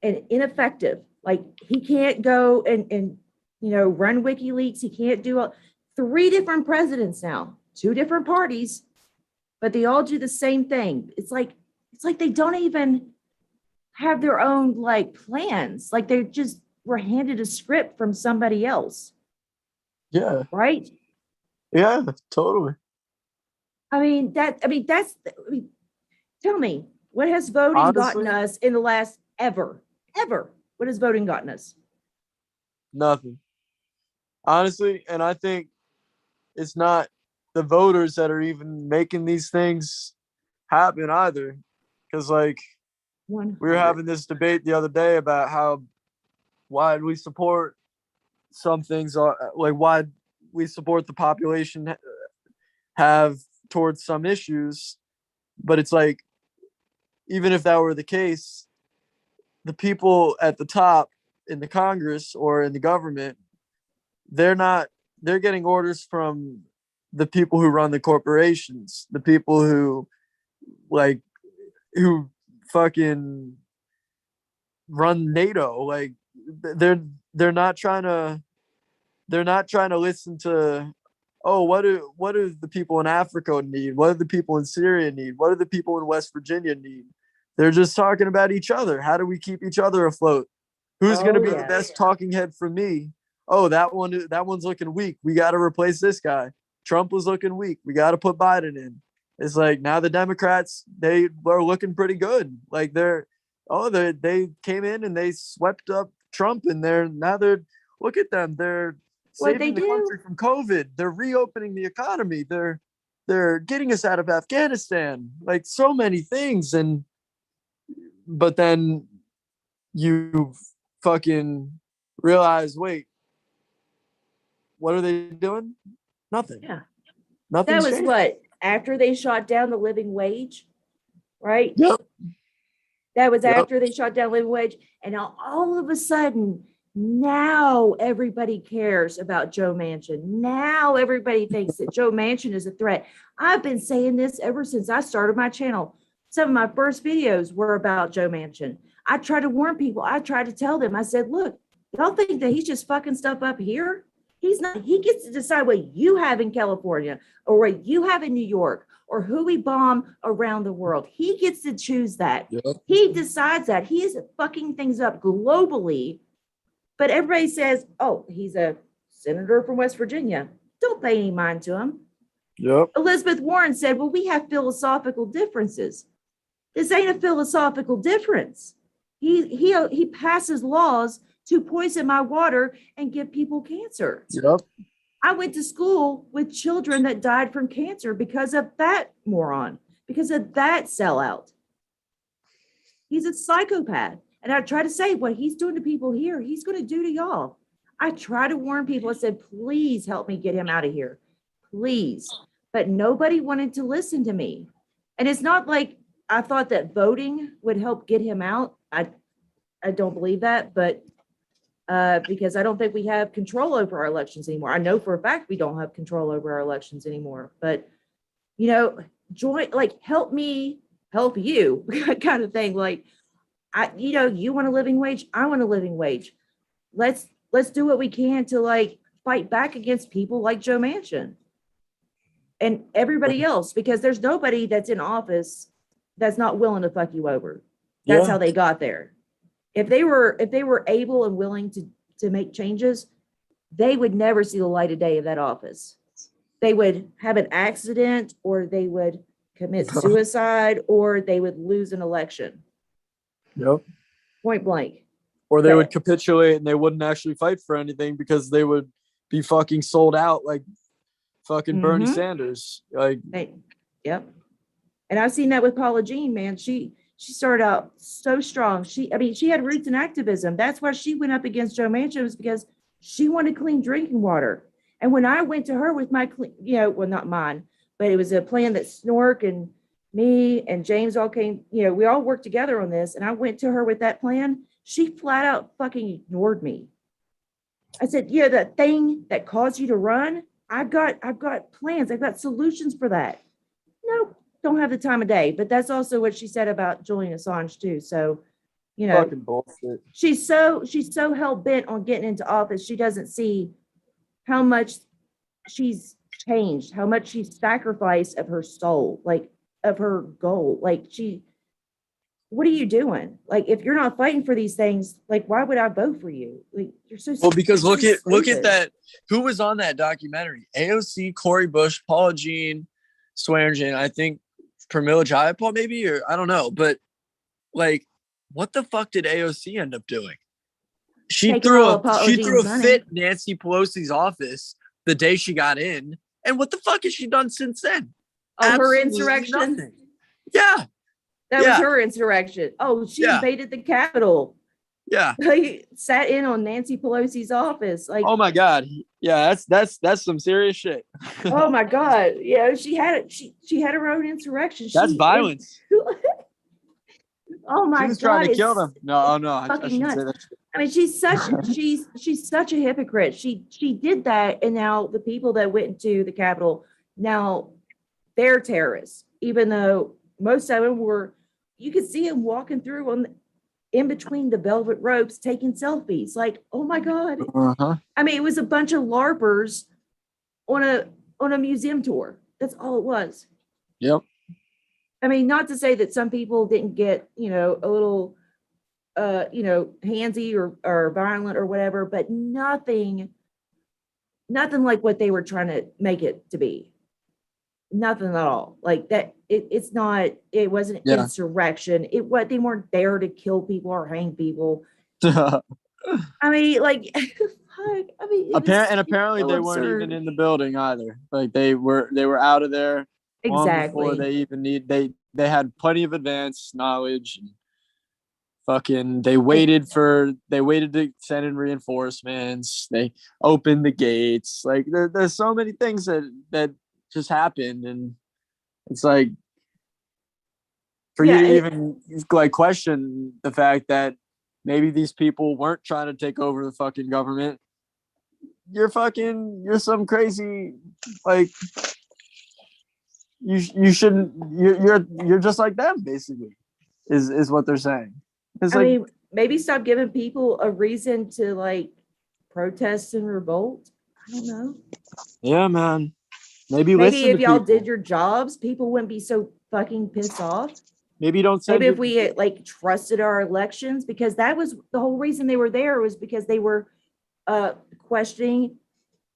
and ineffective. Like he can't go and run WikiLeaks. He can't do 3 different presidents now, 2 different parties, but they all do the same thing. It's like they don't even have their own like plans. Like they just were handed a script from somebody else. Yeah. Right? Yeah, totally. Tell me, what has voting Honestly, gotten us in the last ever? What has voting gotten us? nothing. Honestly, and I think it's not the voters that are even making these things happen either. Because like we were having this debate the other day about why we support some things, like why we support the population have towards some issues, but it's like even if that were the case, the people at the top in the Congress or in the government, they're getting orders from the people who run the corporations, the people who fucking run NATO. Like they're not trying to listen to, oh, what do the people in Africa need? What do the people in Syria need? What do the people in West Virginia need? They're just talking about each other. How do we keep each other afloat? Who's going to be the best talking head for me? Oh, that one's looking weak. We got to replace this guy. Trump was looking weak. We got to put Biden in. It's like now the Democrats, they were looking pretty good. Like they came in and they swept up Trump, and look at them. They're saving the country from COVID. They're reopening the economy. They're getting us out of Afghanistan. Like so many things. But then you fucking realize, wait, what are they doing? Nothing. Yeah. Nothing. That was changed. What? After they shot down the living wage, right? Yep. That was after they shot down living wage. And now all of a sudden, now everybody cares about Joe Manchin. Now everybody thinks that Joe Manchin is a threat. I've been saying this ever since I started my channel. Some of my first videos were about Joe Manchin. I tried to warn people. I tried to tell them. I said, look, y'all think that he's just fucking stuff up here? He's not. He gets to decide what you have in California or what you have in New York or who we bomb around the world. He gets to choose that. Yep. He decides that. He is fucking things up globally. But everybody says, oh, he's a senator from West Virginia. Don't pay any mind to him. Yep. Elizabeth Warren said, well, we have philosophical differences. This ain't a philosophical difference. He passes laws to poison my water and give people cancer. Yep. I went to school with children that died from cancer because of that moron, because of that sellout. He's a psychopath. And I try to say what he's doing to people here, he's going to do to y'all. I try to warn people. I said, please help me get him out of here. Please. But nobody wanted to listen to me. And it's not like I thought that voting would help get him out. I don't believe that, but because I don't think we have control over our elections anymore. I know for a fact we don't have control over our elections anymore. But, join, like, help me, help you kind of thing. Like, you want a living wage. I want a living wage. Let's do what we can to like fight back against people like Joe Manchin and everybody else, because there's nobody that's in office that's not willing to fuck you over. That's how they got there. If they were able and willing to make changes, they would never see the light of day of that office. They would have an accident, or they would commit suicide, or they would lose an election. Yep. Point blank. Or they would capitulate and they wouldn't actually fight for anything because they would be fucking sold out like fucking Bernie Sanders. Like, yep. And I've seen that with Paula Jean, man. She started out so strong. She had roots in activism. That's why she went up against Joe Manchin, was because she wanted clean drinking water. And when I went to her with my, well, not mine, but it was a plan that Snork and me and James all came, we all worked together on this. And I went to her with that plan. She flat out fucking ignored me. I said, yeah, that thing that caused you to run, I've got plans. I've got solutions for that. Nope, don't have the time of day. But that's also what she said about Julian Assange too. So, you know, Fucking bullshit. she's so hell bent on getting into office. She doesn't see how much she's changed, how much she's sacrificed of her soul, like of her goal. Like what are you doing? Like, if you're not fighting for these things, like, why would I vote for you? Like, you're so Well, because so look at stupid. that. Who was on that documentary? AOC, Corey Bush, Paula Jean, Swearingen, I think Pramila Jayapal maybe, or I don't know. But like, what the fuck did AOC end up doing? She Taking threw all of Paula a Jean's money. fit Nancy Pelosi's office the day she got in, and what the fuck has she done since then? Oh, her Absolutely insurrection. nothing. Yeah, That Yeah. was her insurrection. Oh, she Yeah. invaded the Capitol. yeah. Like, sat in on Nancy Pelosi's office. Like, Oh my god. Yeah, that's some serious shit. oh my God. Yeah, she had her own insurrection. That's violence. Oh my God. She was trying to kill it's- them. No, I fucking shouldn't nuts. say that. I mean, she's such a hypocrite. She did that, and now the people that went into the Capitol, now they're terrorists, even though most of them were. You could see them walking through in between the velvet ropes, taking selfies. Like, oh my God! Uh-huh. I mean, it was a bunch of LARPers on a museum tour. That's all it was. Yep. I mean, not to say that some people didn't get, a little, handsy or violent or whatever, but nothing like what they were trying to make it to be. Nothing at all. Like that. It wasn't Yeah. insurrection. They weren't there to kill people or hang people. I mean, like, fuck. I mean, Apparently so they weren't absurd. even in the building either. Like they were out of there long before Exactly. they even they had plenty of advanced knowledge. And fucking they waited to send in reinforcements. They opened the gates. Like there's so many things that just happened, and it's like for you to even like question the fact that maybe these people weren't trying to take over the fucking government. You're some crazy, like you shouldn't, you're just like them, basically, is what they're saying. It's I like, mean, maybe stop giving people a reason to like protest and revolt. I don't know. yeah, man. Maybe Maybe if to y'all people. did your jobs, people wouldn't be so fucking pissed off. Maybe don't send Maybe if we like trusted our elections, because that was the whole reason they were there, was because they were questioning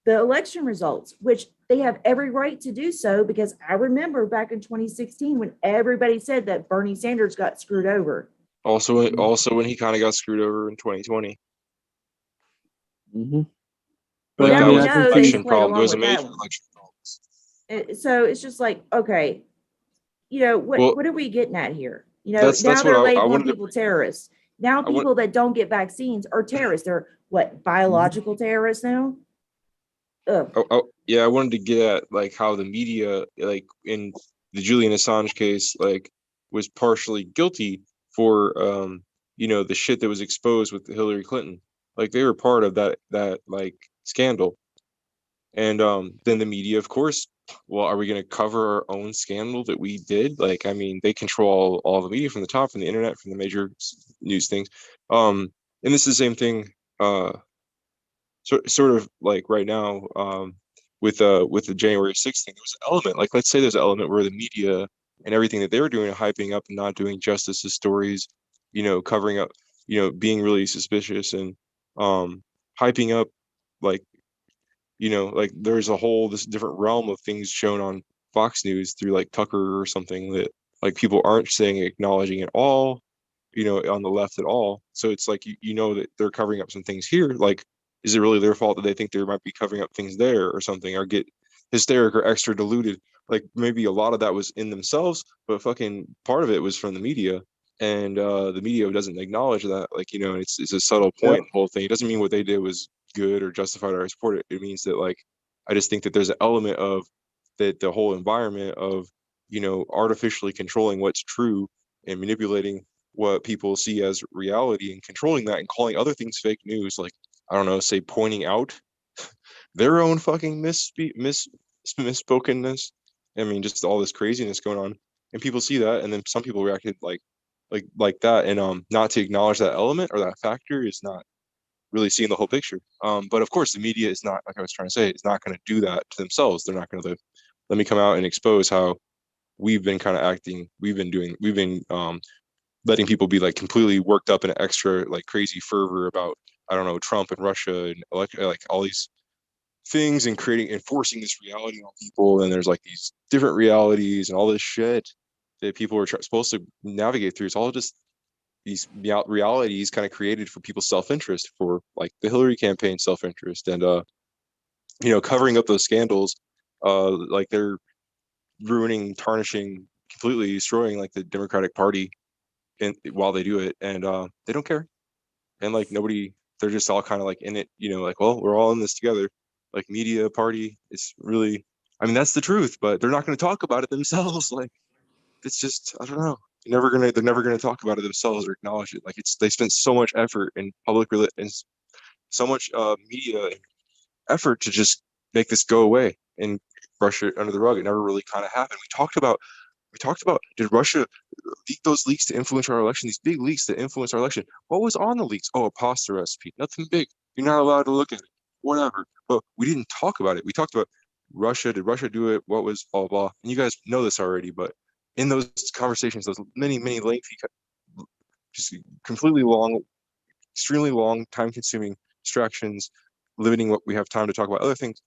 the election results, which they have every right to do so, because I remember back in 2016 when everybody said that Bernie Sanders got screwed over. Also when he kind of got screwed over in 2020. Mm-hmm. But now that we was know an they election played problem. along It was a with that major one. election problem. So it's just like, okay, Well, what are we getting at here? that's Now what they're I labeling wanted to people terrorists. Now I want- people that don't get vaccines are terrorists. They're what, biological terrorists now? Ugh. yeah, I wanted to get at like how the media, like in the Julian Assange case, like was partially guilty for the shit that was exposed with Hillary Clinton. Like they were part of that like scandal. And then the media, of course, well, are we going to cover our own scandal that we did? Like, I mean, they control all the media from the top, from the internet, from the major news things. And this is the same thing, sort of like right now, with the January 6th thing. There was an element, like let's say there's an element where the media and everything that they were doing, hyping up and not doing justice to stories, covering up, being really suspicious and hyping up, like like there's a whole this different realm of things shown on Fox News through like Tucker or something that like people aren't saying, acknowledging at all, on the left at all. So it's like you know that they're covering up some things here. Like, is it really their fault that they think they might be covering up things there or something, or get hysteric or extra diluted? Like maybe a lot of that was in themselves, but fucking part of it was from the media. And the media doesn't acknowledge that, like, it's a subtle point in the whole thing. It doesn't mean what they did was good or justified or I support it. It means that, like, I just think that there's an element of that the whole environment of artificially controlling what's true and manipulating what people see as reality and controlling that and calling other things fake news, like, I don't know, say pointing out their own fucking misspokenness. I mean, just all this craziness going on, and people see that, and then some people reacted like that, and not to acknowledge that element or that factor is not really seeing the whole picture. But of course, the media is not, like I was trying to say, is not going to do that to themselves. They're not going to let me come out and expose how we've been kind of acting. We've been letting people be like completely worked up in an extra like crazy fervor about, I don't know, Trump and Russia and like all these things, and creating and forcing this reality on people. And there's like these different realities and all this shit that people are supposed to navigate through. It's all just these realities kind of created for people's self-interest, for like the Hillary campaign self-interest, and covering up those scandals. Like they're ruining, tarnishing, completely destroying like the Democratic Party, and while they do it, and they don't care, and like nobody, they're just all kind of like in it, like, well, we're all in this together. Like media party, it's really, I mean, that's the truth, but they're not going to talk about it themselves. Like, it's just, I don't know. They're never gonna talk about it themselves or acknowledge it. Like, they spent so much effort in public and so much media and effort to just make this go away and brush it under the rug. It never really kind of happened. We talked about, did Russia leak those leaks to influence our election? These big leaks that influence our election. What was on the leaks? Oh, a pasta recipe. Nothing big. You're not allowed to look at it. Whatever. But we didn't talk about it. We talked about Russia. Did Russia do it? What was blah, blah. And you guys know this already, but in those conversations, those many, many lengthy, just completely long, extremely long, time-consuming distractions, limiting what we have time to talk about other things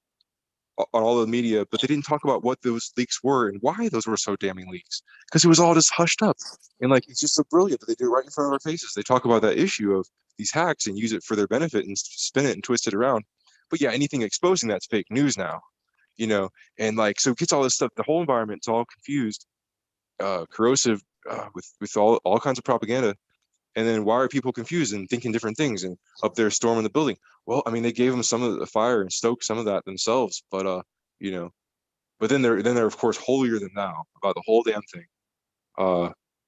on all the media, but they didn't talk about what those leaks were and why those were so damning leaks, because it was all just hushed up. And like, it's just so brilliant that they do it right in front of our faces. They talk about that issue of these hacks and use it for their benefit and spin it and twist it around. But yeah, anything exposing that's fake news now, and like, so it gets all this stuff, the whole environment's all confused, corrosive, with all kinds of propaganda. And then why are people confused and thinking different things and up there storming the building? Well, I mean, they gave them some of the fire and stoked some of that themselves, but but then they're of course holier than thou about the whole damn thing.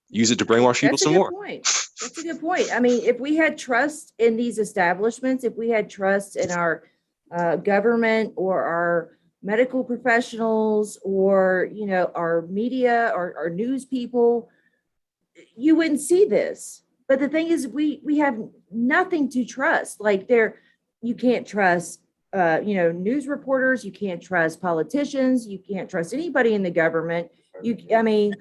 Use it to brainwash people some more. That's a good point. I mean, if we had trust in these establishments, if we had trust in our government or our medical professionals or our media or our news people, you wouldn't see this. But the thing is, we have nothing to trust. Like, you can't trust news reporters, you can't trust politicians, you can't trust anybody in the government. The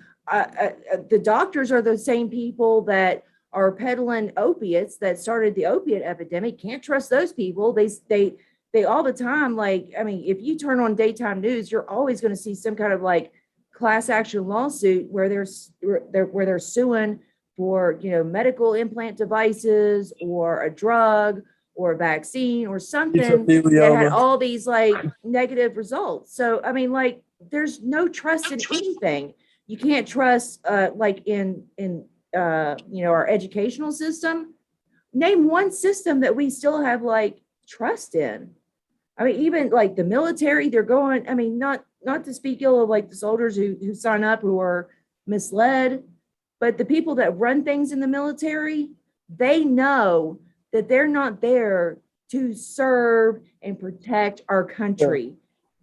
doctors are the same people that are peddling opiates that started the opiate epidemic. Can't trust those people. They all the time, like, I mean, if you turn on daytime news, you're always going to see some kind of like class action lawsuit where they're suing for medical implant devices or a drug or a vaccine or something that had all these like negative results. So I mean, like, there's no trust in anything. You can't trust like in our educational system. Name one system that we still have like trust in. I mean, even like the military, they're going, I mean, not to speak ill of like the soldiers who sign up who are misled, but the people that run things in the military, they know that they're not there to serve and protect our country. Yeah.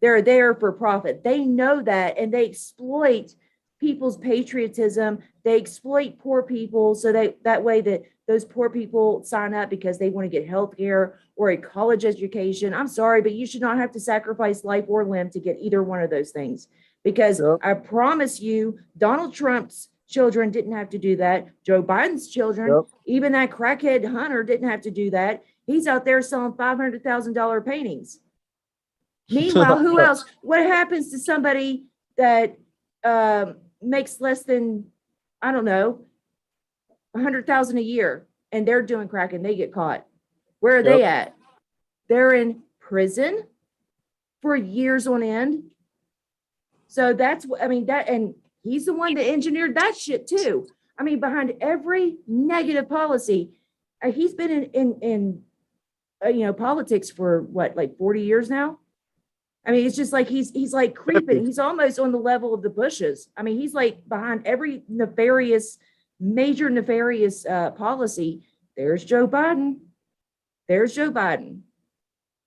They're there for profit. They know that, and they exploit people's patriotism. They exploit poor people so that way that those poor people sign up because they want to get health care or a college education. I'm sorry, but you should not have to sacrifice life or limb to get either one of those things. Because yep. I promise you, Donald Trump's children didn't have to do that. Joe Biden's children, yep. Even that crackhead Hunter didn't have to do that. He's out there selling $500,000 paintings. Meanwhile, who else? What happens to somebody that makes less than, I don't know, 100,000 a year, and they're doing crack and they get caught? Where are they at? They're in prison for years on end. So that's what I mean. That, and he's the one that engineered that shit too. I mean, behind every negative policy, he's been in politics for what, like 40 years now. I mean, it's just like he's like creeping. He's almost on the level of the Bushes. I mean, he's like behind every nefarious major nefarious policy, there's Joe Biden. There's Joe Biden.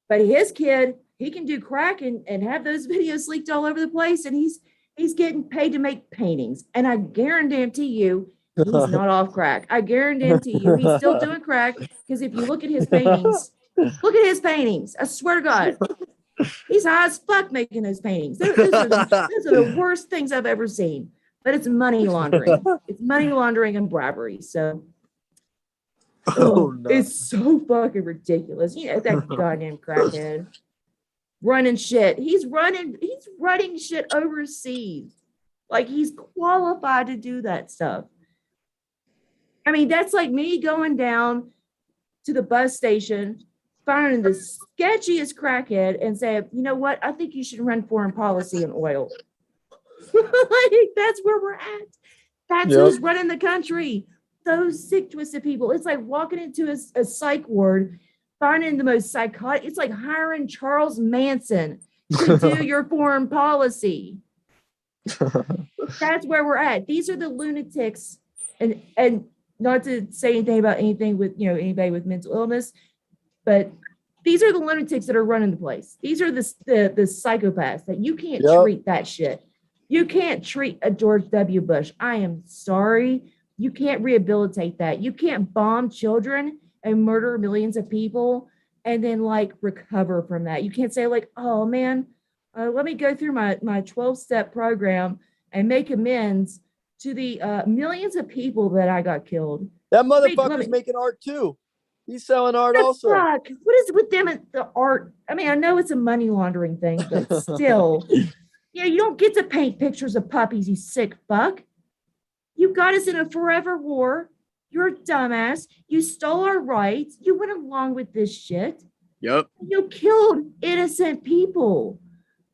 But his kid, he can do crack and have those videos leaked all over the place, and he's getting paid to make paintings. And I guarantee you, he's not off crack. I guarantee you, he's still doing crack, because if you look at his paintings, I swear to God, he's high as fuck making those paintings. Those are the worst things I've ever seen. But it's money laundering. It's money laundering and bribery. So no. it's so fucking ridiculous. You know, that goddamn crackhead running shit. He's running shit overseas. Like, he's qualified to do that stuff. I mean, that's like me going down to the bus station, finding the sketchiest crackhead and saying, you know what? I think you should run foreign policy and oil. Like, that's where we're at. That's who's running the country. Those sick, twisted people. It's like walking into a psych ward, finding the most psychotic. It's like hiring Charles Manson to do your foreign policy. That's where we're at. These are the lunatics, and not to say anything about anything with, you know, anybody with mental illness, but these are the lunatics that are running the place. These are the psychopaths that you can't treat that shit. You can't treat a George W. Bush. I am sorry. You can't rehabilitate that. You can't bomb children and murder millions of people and then like recover from that. You can't say like, oh man, let me go through my 12-step program and make amends to the millions of people that I got killed. That motherfucker's making art too. He's selling art also. Fuck? What is with them and the art? I mean, I know it's a money laundering thing, but still, yeah, you don't get to paint pictures of puppies, you sick fuck. You got us in a forever war. You're a dumbass. You stole our rights. You went along with this shit. Yep. You killed innocent people.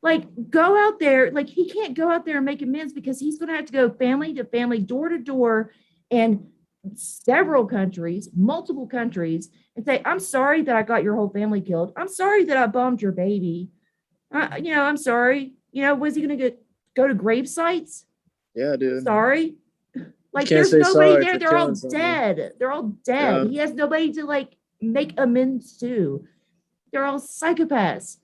Like, go out there. Like, he can't go out there and make amends because he's going to have to go family to family, door to door, and several countries, multiple countries, and say, I'm sorry that I got your whole family killed. I'm sorry that I bombed your baby. You know, I'm sorry. You know, was he going to go to grave sites? Yeah, dude. Sorry. Like, there's nobody there. They're all dead. Someone. They're all dead. Yeah. He has nobody to like make amends to. They're all psychopaths.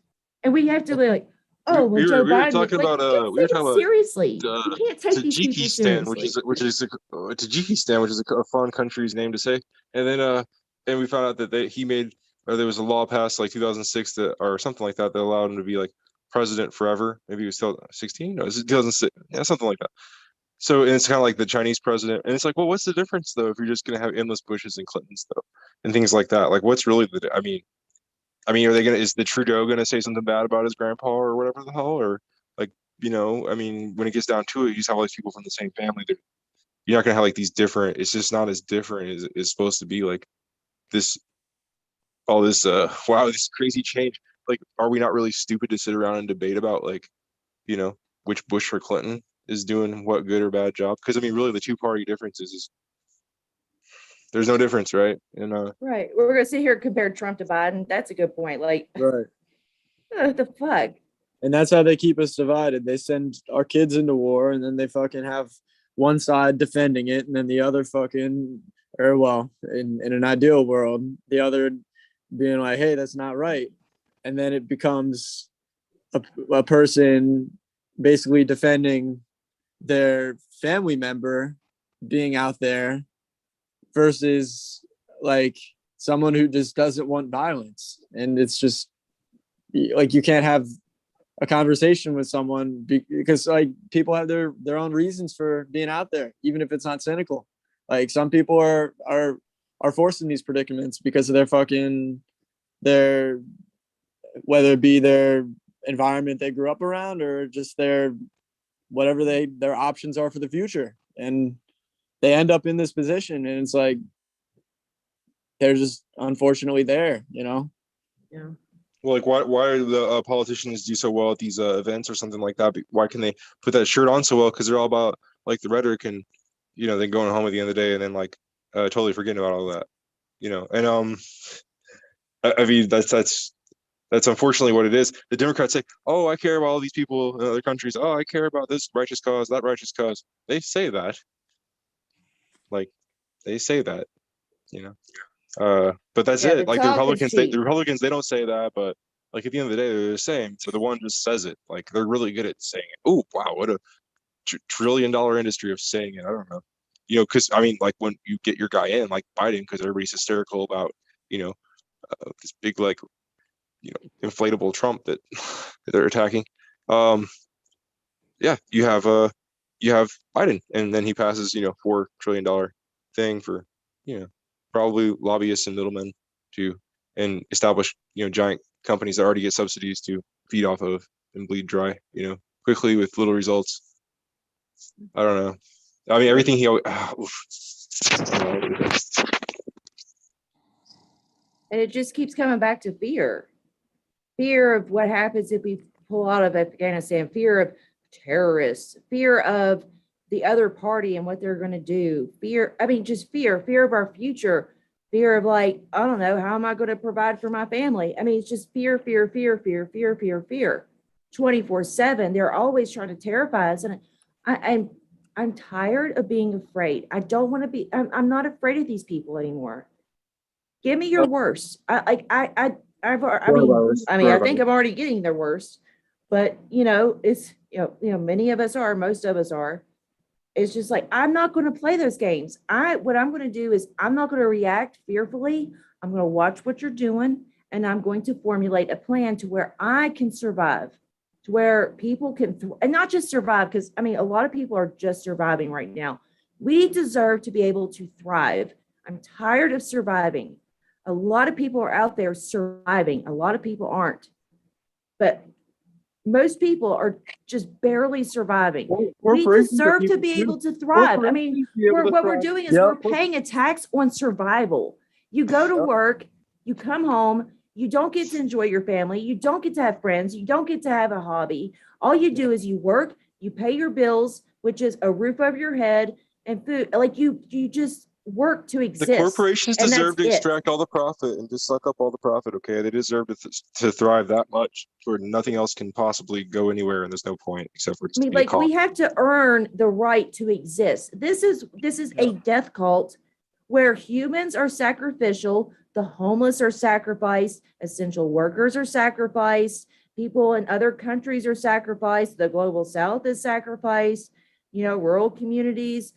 And we have to be like, oh, well, Joe Biden. Talking like, about we were talking about seriously. You can't take these people Tajikistan, seriously. which is Tajikistan, which is a foreign country's name to say. And then and we found out that he made, or there was a law passed like 2006 that, or something like that, that allowed him to be like president forever. Maybe he was still 16. No, it was 2006. Yeah, something like that. So, and it's kind of like the Chinese president, and it's like, well, what's the difference though if you're just gonna have endless Bushes and Clintons though, and things like that? Like, what's really the? I mean, are they gonna? Is the Trudeau gonna say something bad about his grandpa or whatever the hell? Or like, you know, I mean, when it gets down to it, you just have all these people from the same family. You're not gonna have like these different. It's just not as different as it's supposed to be. Like this, all this. Wow, this crazy change. Like, are we not really stupid to sit around and debate about like, you know, which Bush or Clinton is doing what good or bad job? Because I mean, really, the two-party difference is there's no difference, right? And right, we're gonna sit here and compare Trump to Biden. That's a good point. Like, right, what the fuck? and that's how they keep us divided. They send our kids into war, and then they fucking have one side defending it, and then the other fucking, or well, in an ideal world, the other being like, hey, that's not right, and then it becomes a person basically defending their family member being out there versus like someone who just doesn't want violence. And it's just like, you can't have a conversation with someone because like people have their own reasons for being out there, even if it's not cynical. Like, some people are forced in these predicaments because of their whether it be their environment they grew up around or just their whatever their options are for the future, and they end up in this position, and it's like they're just unfortunately there, you know. Yeah. well, like why do the politicians do so well at these events or something like that? Why can they put that shirt on so well? Because they're all about like the rhetoric and, you know, then going home at the end of the day and then like totally forgetting about all that, you know. And I mean, that's unfortunately what it is. The Democrats say, oh, I care about all these people in other countries. Oh, I care about this righteous cause, that righteous cause. They say that. Like they say that, you know. But that's Yeah, it. the Like the talk is Republicans, cheap. the Republicans, they don't say that, but like at the end of the day, they're the same. So the one just says it. Like they're really good at saying it. Oh wow, what a trillion-dollar industry of saying it. I don't know, you know, because I mean, like when you get your guy in, like Biden, because everybody's hysterical about, you know, this big like, you know, inflatable Trump that they're attacking. Yeah, you have Biden, and then he passes, you know, $4 trillion thing for, you know, probably lobbyists and middlemen to and establish, you know, giant companies that already get subsidies to feed off of and bleed dry, you know, quickly with little results. I don't know. I mean, everything he. And it just keeps coming back to fear. Fear of what happens if we pull out of Afghanistan, fear of terrorists, fear of the other party and what they're going to do. Fear, I mean, just fear of our future, fear of like, I don't know, how am I going to provide for my family? I mean, it's just fear, 24/7. They're always trying to terrify us. And I'm tired of being afraid. I don't want to be, I'm not afraid of these people anymore. Give me your worst. I think I'm already getting their worst, but you know, it's, many of us are, most of us are. It's just like, I'm not going to play those games. What I'm going to do is I'm not going to react fearfully. I'm going to watch what you're doing, and I'm going to formulate a plan to where I can survive, to where people can, and not just survive, because I mean, a lot of people are just surviving right now. We deserve to be able to thrive. I'm tired of surviving. A lot of people are out there surviving. A lot of people aren't. But most people are just barely surviving. We deserve to be able to thrive. I mean, what we're doing is we're paying a tax on survival. You go to work, you come home, you don't get to enjoy your family, you don't get to have friends, you don't get to have a hobby. All you do is you work, you pay your bills, which is a roof over your head and food. Like you just work to exist. The corporations deserve to extract all the profit and just suck up all the profit. Okay, they deserve to thrive that much, where nothing else can possibly go anywhere, and there's no point except for. I mean, like we have to earn the right to exist. This is a death cult where humans are sacrificial, the homeless are sacrificed, essential workers are sacrificed, people in other countries are sacrificed, the global south is sacrificed, rural communities,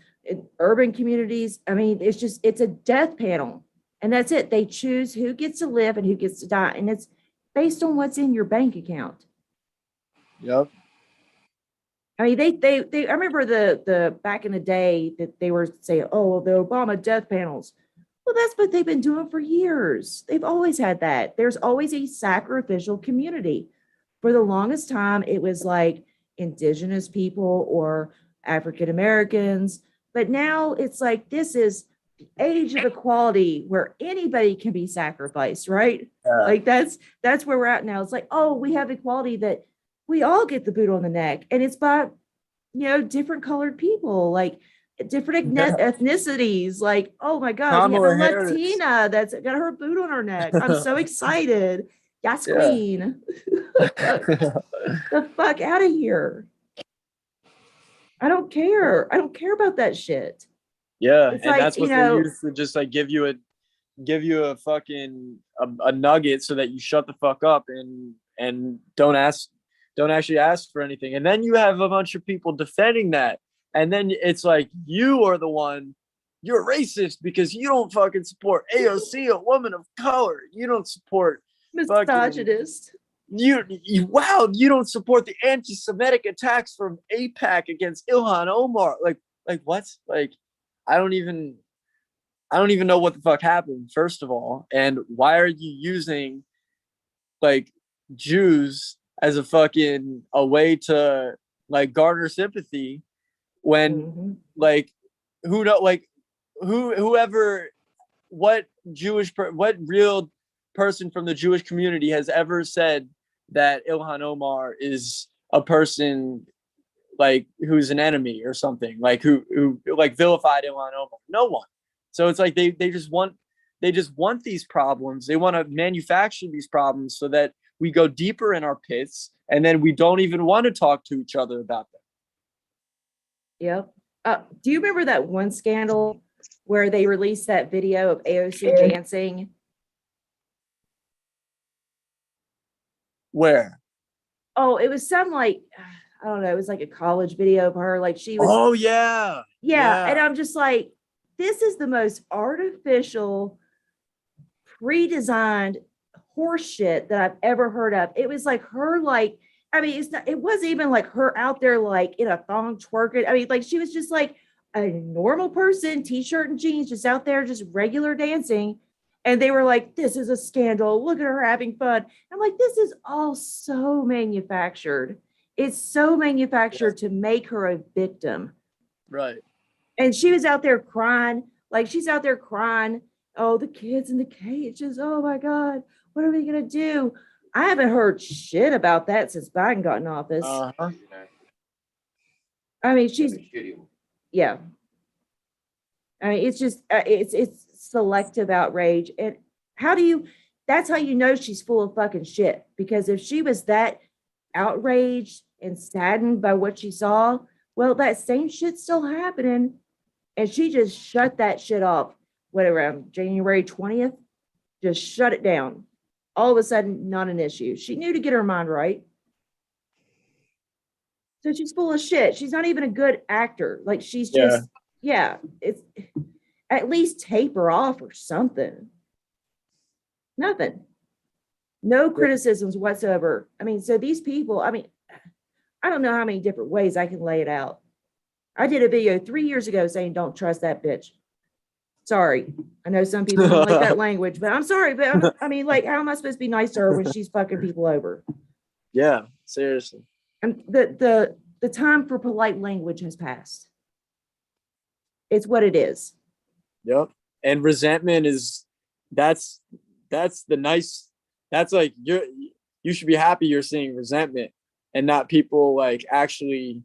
urban communities. I mean, it's a death panel, and that's it. They choose who gets to live and who gets to die, and it's based on what's in your bank account. Yep. I mean, they I remember the back in the day that they were saying, oh, the Obama death panels. Well, that's what they've been doing for years. They've always had that. There's always a sacrificial community. For the longest time, it was like indigenous people or African Americans. But now it's like, this is the age of equality where anybody can be sacrificed, right? Like that's where we're at now. It's like, oh, we have equality that we all get the boot on the neck, and it's by, different colored people, like different ethnicities. Like, oh my God, we have a Latina that's got her boot on her neck. I'm so excited. Yes, queen. The fuck out of here. I don't care. I don't care about that shit. Yeah, it's and like, that's what they use to just like give you a fucking a nugget so that you shut the fuck up and don't actually ask for anything. And then you have a bunch of people defending that. And then it's like, you're racist because you don't fucking support AOC, a woman of color. You don't support misogynist. You don't support the anti-Semitic attacks from AIPAC against Ilhan Omar. Like what? Like, I don't even know what the fuck happened, first of all. And why are you using like Jews as a way to like garner sympathy when like what real person from the Jewish community has ever said that Ilhan Omar is a person like who's an enemy or something, like who like vilified Ilhan Omar? No one. So it's like they just want these problems. They want to manufacture these problems so that we go deeper in our pits, and then we don't even want to talk to each other about them. Yep. Do you remember that one scandal where they released that video of AOC dancing? Where? Oh, it was some like, I don't know, it was like a college video of her. Like she was, Oh yeah. yeah. And I'm just like, this is the most artificial, pre-designed horse shit that I've ever heard of. It was like her, like, I mean, it wasn't even like her out there like in a thong twerking. I mean, like she was just like a normal person, t-shirt and jeans, just out there, just regular dancing. And they were like, this is a scandal. Look at her having fun. I'm like, this is all so manufactured. It's so manufactured to make her a victim. Right. And she was out there crying, like she's out there crying. Oh, the kids in the cages. Oh my God, what are we gonna do? I haven't heard shit about that since Biden got in office. Uh-huh. I mean, yeah. I mean, it's just it's selective outrage. And that's how you know she's full of fucking shit. Because if she was that outraged and saddened by what she saw, well, that same shit's still happening. And she just shut that shit off. What, around January 20th? Just shut it down. All of a sudden, not an issue. She knew to get her mind right. So she's full of shit. She's not even a good actor. Like she's just, it's at least tape her off or something. Nothing. No criticisms whatsoever. I mean, so these people, I mean, I don't know how many different ways I can lay it out. I did a video 3 years ago saying, don't trust that bitch. Sorry. I know some people don't like that language, but I'm sorry. But I mean, like, how am I supposed to be nice to her when she's fucking people over? Yeah, seriously. And the time for polite language has passed. It's what it is. Yep. And resentment that's like you should be happy you're seeing resentment and not people like actually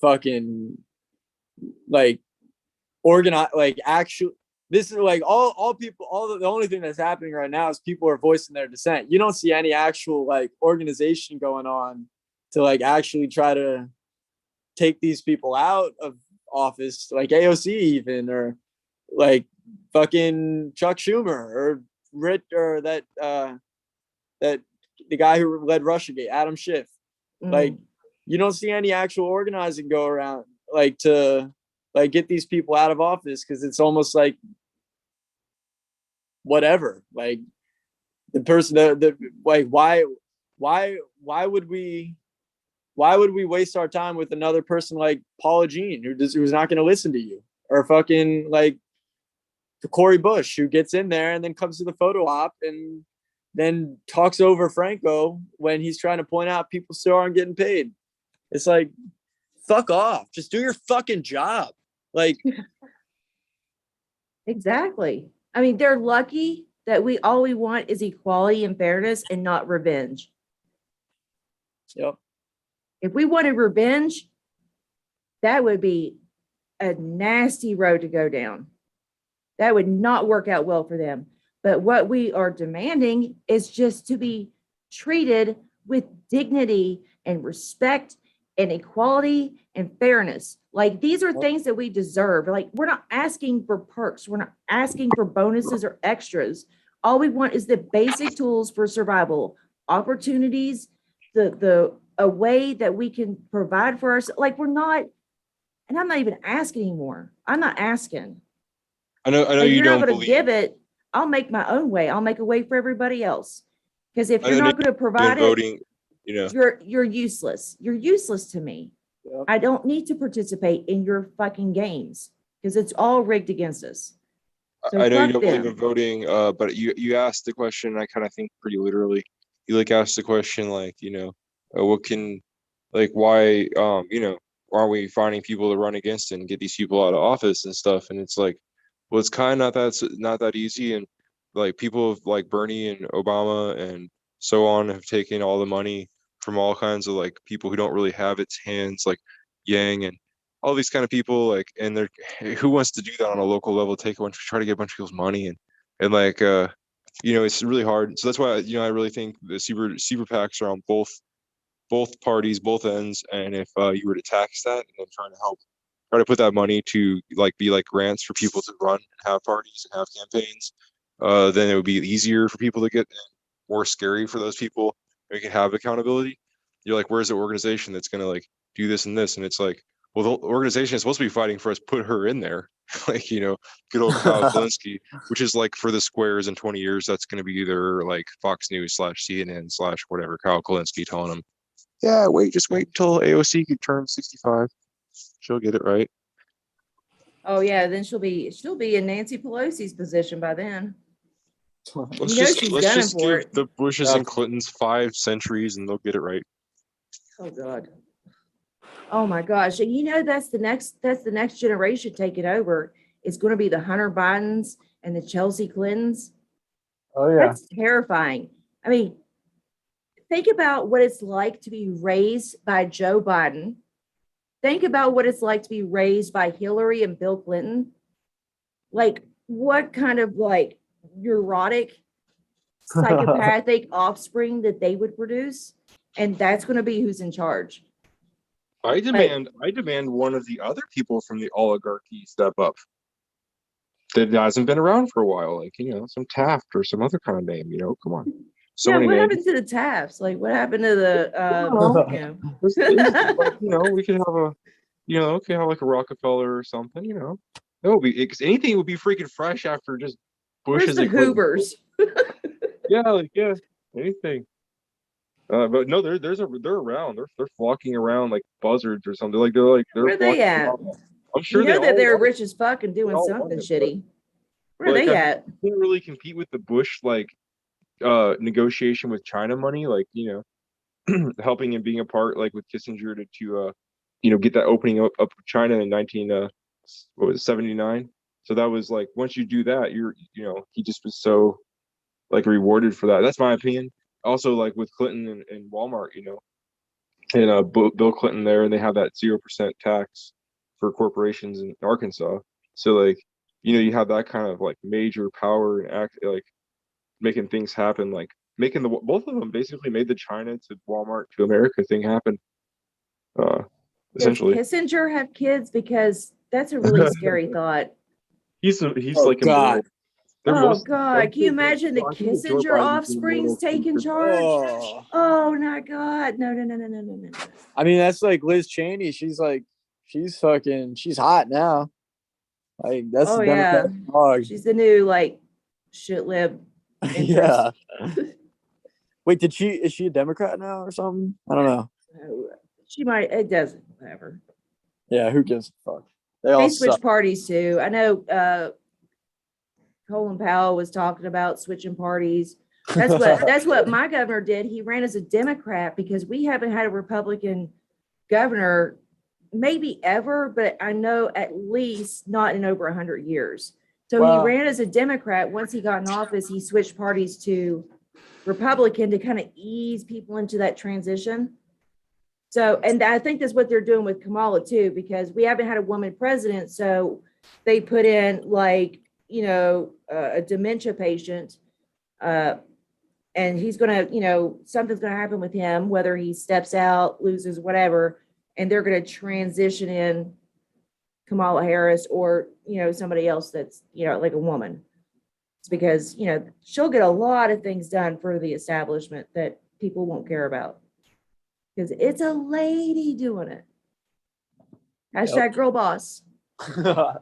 fucking like organize, like actually. This is like all people, the only thing that's happening right now is people are voicing their dissent. You don't see any actual like organization going on to like actually try to take these people out of office, like AOC even, or like fucking Chuck Schumer or that the guy who led Russiagate, Adam Schiff. Like you don't see any actual organizing go around like to like get these people out of office, because it's almost like whatever, like the person that like why would we waste our time with another person like Paula Jean who's not going to listen to you, or fucking like Corey Bush who gets in there and then comes to the photo op and then talks over Franco when he's trying to point out people still aren't getting paid. It's like, fuck off, just do your fucking job. Like exactly. I mean, they're lucky that all we want is equality and fairness and not revenge. Yep. If we wanted revenge, that would be a nasty road to go down. That would not work out well for them. But what we are demanding is just to be treated with dignity and respect and equality and fairness. Like these are things that we deserve. Like we're not asking for perks. We're not asking for bonuses or extras. All we want is the basic tools for survival, opportunities, a way that we can provide for ourselves. Like we're not, and I'm not even asking anymore. I'm not asking. I know If you you're don't not going to believe give it, I'll make my own way. I'll make a way for everybody else. Because if you're not going to provide it, voting, you know, you're useless. You're useless to me. Yep. I don't need to participate in your fucking games because it's all rigged against us. So I know you fuck don't believe them. in voting, but you asked the question. I kind of think pretty literally. You like asked the question like, you know, what can, like, why, you know, aren't we finding people to run against and get these people out of office and stuff? And it's like, well, it's kind of not that easy. And like people like Bernie and Obama and so on have taken all the money from all kinds of like people who don't really have its hands, like Yang and all these kind of people, like, and they're, who wants to do that on a local level, try to get a bunch of people's money and like you know, it's really hard. So that's why, you know, I really think the super PACs are on both parties, both ends. And if you were to tax that and then trying to help try to put that money to like be like grants for people to run and have parties and have campaigns, then it would be easier for people to get in, more scary for those people. We can have accountability. You're like, where's the organization that's gonna like do this and this? And it's like, well, the organization is supposed to be fighting for us. Put her in there, like good old Kyle Kalinske, which is like for the squares in 20 years. That's going to be either like Fox News / CNN / whatever. Kyle Kalinske telling them, yeah, just wait until AOC can turn 65. She'll get it right. Oh yeah, then she'll be in Nancy Pelosi's position by then. Let's she's gunning just for give it. the Bushes and Clintons 5 centuries and they'll get it right. Oh God. Oh my gosh. And that's the next generation taking over. It's going to be the Hunter Bidens and the Chelsea Clintons. Oh yeah. That's terrifying. I mean, think about what it's like to be raised by Joe Biden. Think about what it's like to be raised by Hillary and Bill Clinton. Like, what kind of like neurotic, psychopathic offspring that they would produce. And that's going to be who's in charge. I demand one of the other people from the oligarchy step up that hasn't been around for a while, like some Taft or some other kind of name. Come on. So yeah, what happened to the Tafts? Like, what happened to the? We could have like a Rockefeller or something. It would be because anything would be freaking fresh after just Bush's. Where's the Hoovers? yeah, anything. But no, they're around. They're flocking around like buzzards or something. They're where are they at? Around. I'm sure that they're rich as fuck and doing something shitty. Where are they at? Can't really compete with the Bush negotiation with China money, helping and being a part like with Kissinger to get that opening up of China in 79. So that was like once you do that, he just was so like rewarded for that. That's my opinion. Also, like with Clinton and Walmart, and Bill Clinton there, and they have that 0% tax for corporations in Arkansas. So like, you have that kind of like major power and act like making things happen, like making both of them basically made the China to Walmart to America thing happen. Essentially. Does Kissinger have kids? Because that's a really scary thought. He's like God. Oh God! Can you imagine the Kissinger offspring's taking charge? Oh my God! No! I mean, that's like Liz Cheney. She's hot now. Like that's the Democratic dog. She's the new like shit lib. Yeah. Wait, is she a Democrat now or something? I don't know. She might. It doesn't. Whatever. Yeah, who gives a fuck? They switch parties too. I know. Colin Powell was talking about switching parties. That's what my governor did. He ran as a Democrat because we haven't had a Republican governor maybe ever, but I know at least not in over 100 years. So he ran as a Democrat. Once he got in office, he switched parties to Republican to kind of ease people into that transition. So, and I think that's what they're doing with Kamala too, because we haven't had a woman president. So they put in like, a dementia patient, and he's going to, something's going to happen with him, whether he steps out, loses, whatever, and they're going to transition in Kamala Harris or, somebody else that's, like a woman. It's because, she'll get a lot of things done for the establishment that people won't care about because it's a lady doing it. Hashtag girl boss. Yeah,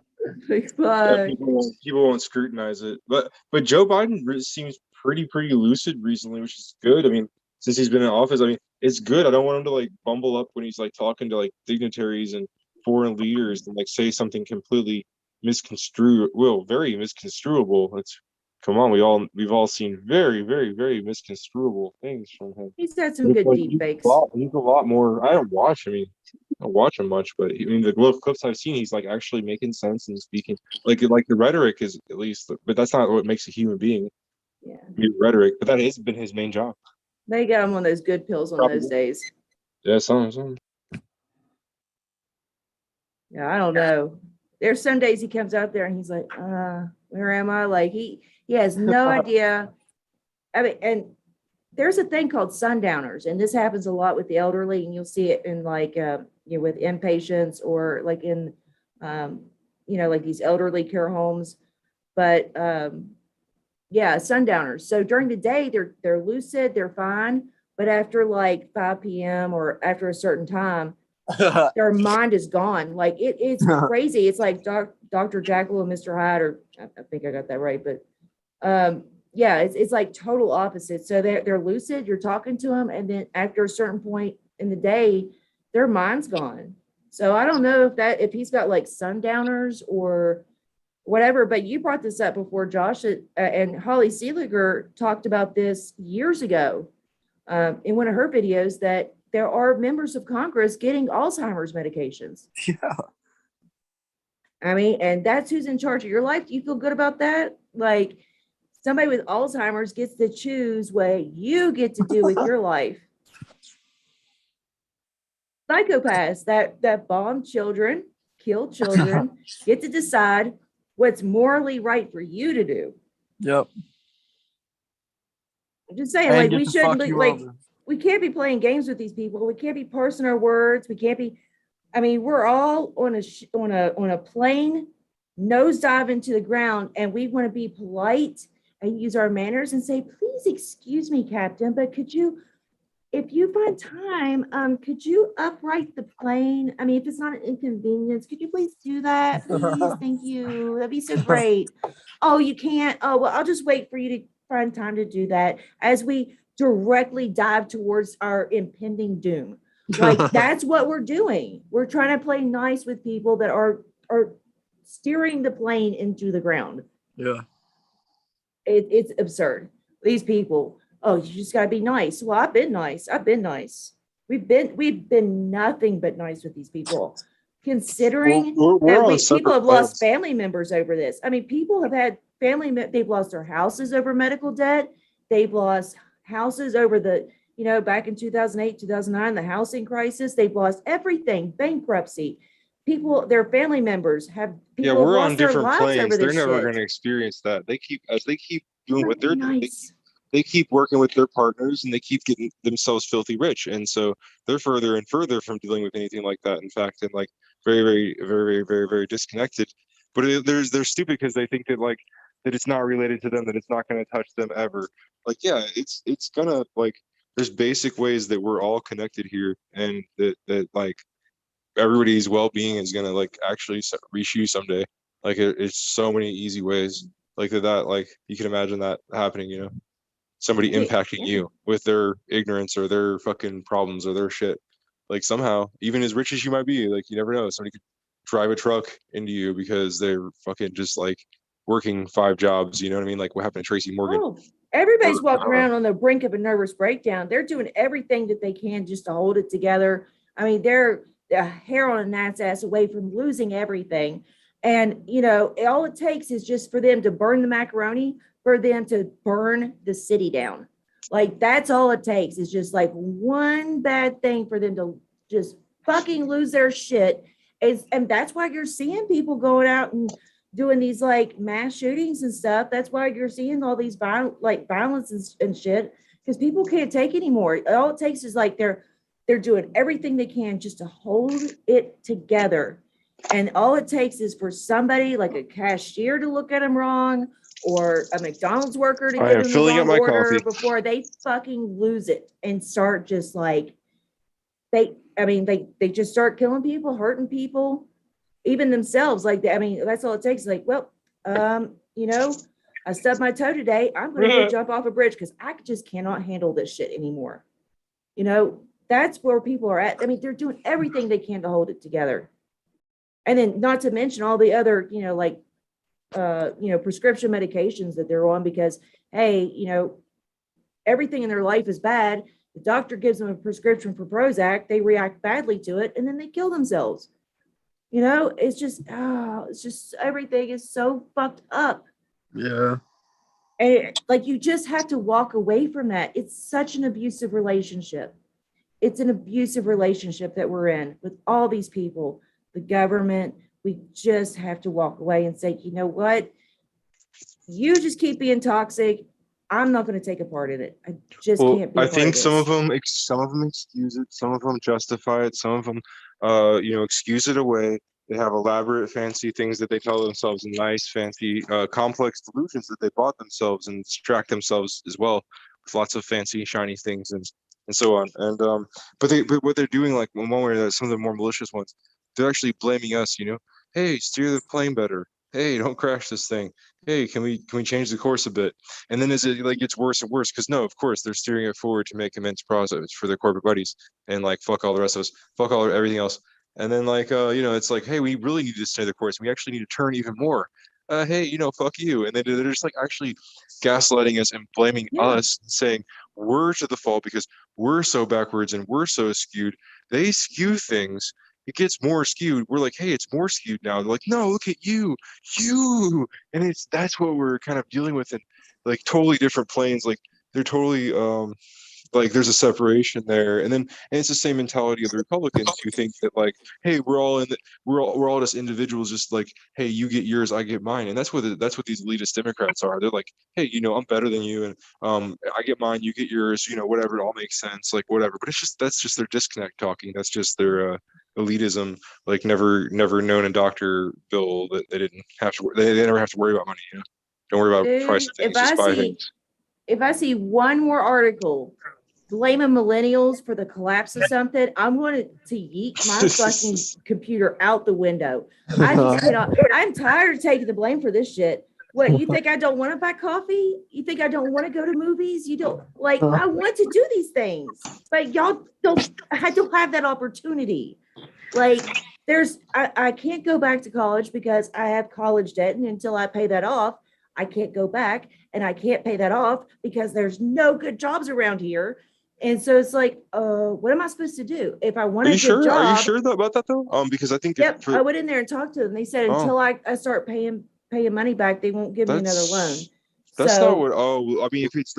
people won't scrutinize it, but Joe Biden seems pretty lucid recently, which is good. I mean, since he's been in office, I mean, it's good. I don't want him to like bumble up when he's like talking to like dignitaries and foreign leaders and like say something completely very misconstruable. Come on, we've all seen very misconstruable things from him. He's had some good deep fakes. He's a lot more. I don't watch him much, but I mean, the little clips I've seen, he's like actually making sense and speaking. Like the rhetoric is at least, but that's not what makes a human being. Yeah, rhetoric, but that has been his main job. They got him on those good pills on those days. Yeah, some. Yeah, I don't know. There's some days he comes out there and he's like, where am I? Like he has no idea. I mean, and there's a thing called sundowners, and this happens a lot with the elderly, and you'll see it in like with inpatients or like in you know, like these elderly care homes. But yeah, sundowners. So during the day, they're lucid, they're fine. But after like 5 p.m. or after a certain time, their mind is gone. Like it's crazy. It's like Dr. Jekyll and Mr. Hyde, or I think I got that right, but yeah, it's like total opposite. So they're lucid, you're talking to them, and then after a certain point in the day, their mind's gone. So I don't know if he's got like sundowners or whatever, but you brought this up before, Josh, and Holly Seeliger talked about this years ago in one of her videos, that there are members of Congress getting Alzheimer's medications. Yeah. I mean, and that's who's in charge of your life. Do you feel good about that? Like somebody with Alzheimer's gets to choose what you get to do with your life. Psychopaths that bomb children, kill children, get to decide what's morally right for you to do. Yep. I'm just saying, And like, get we to shouldn't fuck be you like, over. we can't be playing games with these people. We can't be parsing our words. We can't be, I mean, we're all on a plane, nosedive into the ground, and we want to be polite and use our manners and say, please excuse me, Captain, but could you, if you find time, could you upright the plane? I mean, if it's not an inconvenience, could you please do that? Please, thank you. That'd be so great. Oh, you can't? Oh, well, I'll just wait for you to find time to do that as we directly dive towards our impending doom. Like that's what we're doing. We're trying to play nice with people that are steering the plane into the ground. Yeah. It's absurd. These people, oh, you just gotta be nice. Well, I've been nice. We've been nothing but nice with these people. Considering that people have lost family members over this. I mean, people have had they've lost their houses over medical debt. They've lost houses over back in 2008, 2009, the housing crisis. They've lost everything, bankruptcy. People, their family members have Yeah, people we're lost on their different lives over planes. They're this never shit. going to experience that. They keep doing what they're doing. Nice. They keep working with their partners, and they keep getting themselves filthy rich, and so they're further and further from dealing with anything like that. In fact, and like very, very, very, very, very, very disconnected. But they're stupid because they think that that it's not related to them, that it's not going to touch them ever. Like, yeah, it's gonna, like, there's basic ways that we're all connected here, and that like everybody's well-being is gonna like actually reach you someday. Like it's so many easy ways like that. Like you can imagine that happening. Somebody impacting you with their ignorance or their fucking problems or their shit. Like somehow, even as rich as you might be, like you never know. Somebody could drive a truck into you because they're fucking just like working 5 jobs. You know what I mean? Like what happened to Tracy Morgan? Oh, everybody's walking around on the brink of a nervous breakdown. They're doing everything that they can just to hold it together. I mean, they're a hair on a gnat's ass away from losing everything. And, all it takes is just for them to burn the macaroni, for them to burn the city down. Like, that's all it takes is just like one bad thing for them to just fucking lose their shit. And that's why you're seeing people going out and doing these like mass shootings and stuff. That's why you're seeing all these violence and shit, because people can't take anymore. All it takes is like they're doing everything they can just to hold it together. And all it takes is for somebody like a cashier to look at them wrong, or a McDonald's worker to give them the wrong order before they fucking lose it and start just like they just start killing people, hurting people, even themselves. Like, that's all it takes. Like, well, I stubbed my toe today. I'm going to go jump off a bridge because I just cannot handle this shit anymore. That's where people are at. I mean, they're doing everything they can to hold it together. And then not to mention all the other, prescription medications that they're on because, hey, everything in their life is bad. The doctor gives them a prescription for Prozac. They react badly to it and then they kill themselves. It's just everything is so fucked up. Yeah. And like, you just have to walk away from that. It's such an abusive relationship. It's an abusive relationship that we're in with all these people, the government. We just have to walk away and say, you know what? You just keep being toxic. I'm not going to take a part in it. I just can't be. I think some of them excuse it. Some of them justify it. Some of them, excuse it away. They have elaborate, fancy things that they tell themselves, and nice, fancy, complex delusions that they bought themselves and distract themselves as well with lots of fancy, shiny things and so on. And but what they're doing, like one way or another, some of the more malicious ones, they're actually blaming us. Hey, steer the plane better. Hey, don't crash this thing. Hey, can we change the course a bit? And then as it like gets worse and worse, because no, of course they're steering it forward to make immense profits for their corporate buddies, and like fuck all the rest of us, fuck all everything else. And then like it's like, hey, we really need to stay the course. We actually need to turn even more. Hey, fuck you. And then they're just like actually gaslighting us and blaming us, saying we're to the fault because we're so backwards and we're so skewed. They skew things. It gets more skewed. We're like, hey, it's more skewed now. They're like, no, look at you, and that's what we're kind of dealing with in like totally different planes. Like they're totally like there's a separation there, and it's the same mentality of the Republicans who think that like, hey, we're all just individuals, just like, hey, you get yours, I get mine. And that's what these elitist Democrats are. They're like, hey, I'm better than you, and I get mine, you get yours, whatever, it all makes sense, like whatever. But that's just their disconnect talking. That's just their elitism, like never known in Dr. Bill that they didn't have to they never have to worry about money. Don't worry about price of things, just buy things. If I see one more article blaming millennials for the collapse of something, I'm going to yeet my fucking computer out the window. I just cannot. I'm tired of taking the blame for this shit. What, you think I don't want to buy coffee? You think I don't want to go to movies? You don't like, I want to do these things, but y'all I don't have that opportunity. Like I can't go back to college because I have college debt, and until I pay that off, I can't go back, and I can't pay that off because there's no good jobs around here. And so it's like, what am I supposed to do if I want a good job? Are you sure about that though? Because I think I went in there and talked to them. They said until I start paying money back, they won't give me another loan. That's not what. I mean, if it's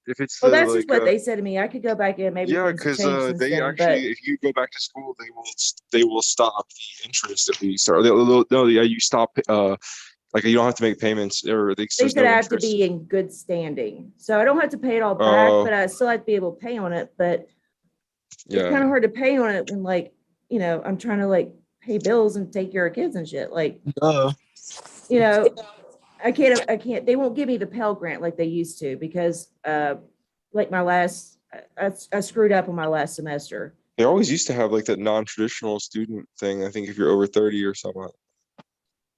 that's just what they said to me. I could go back in, maybe. Yeah, because they actually, if you go back to school, they will stop the interest at least, or you stop. Like you don't have to make payments, or they said I have to be in good standing, so I don't have to pay it all back, but I still have to be able to pay on it. But it's kind of hard to pay on it when, like, I'm trying to like pay bills and take care of kids and shit. Like, I can't. They won't give me the Pell Grant like they used to because, like I screwed up on my last semester. They always used to have like that non-traditional student thing. I think if you're over 30 or something.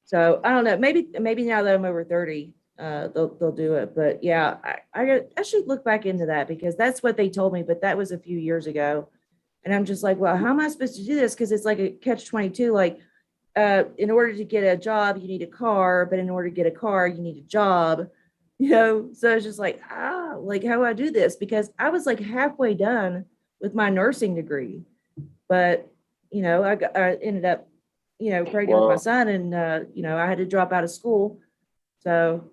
So I don't know. Maybe now that I'm over 30, they'll do it. But yeah, I should look back into that because that's what they told me. But that was a few years ago, and I'm just like, well, how am I supposed to do this? Because it's like a catch-22. Like, in order to get a job, you need a car, but in order to get a car, you need a job. So it's just like, like how do I do this? Because I was like halfway done with my nursing degree, but I ended up pregnant with my son, and I had to drop out of school. So,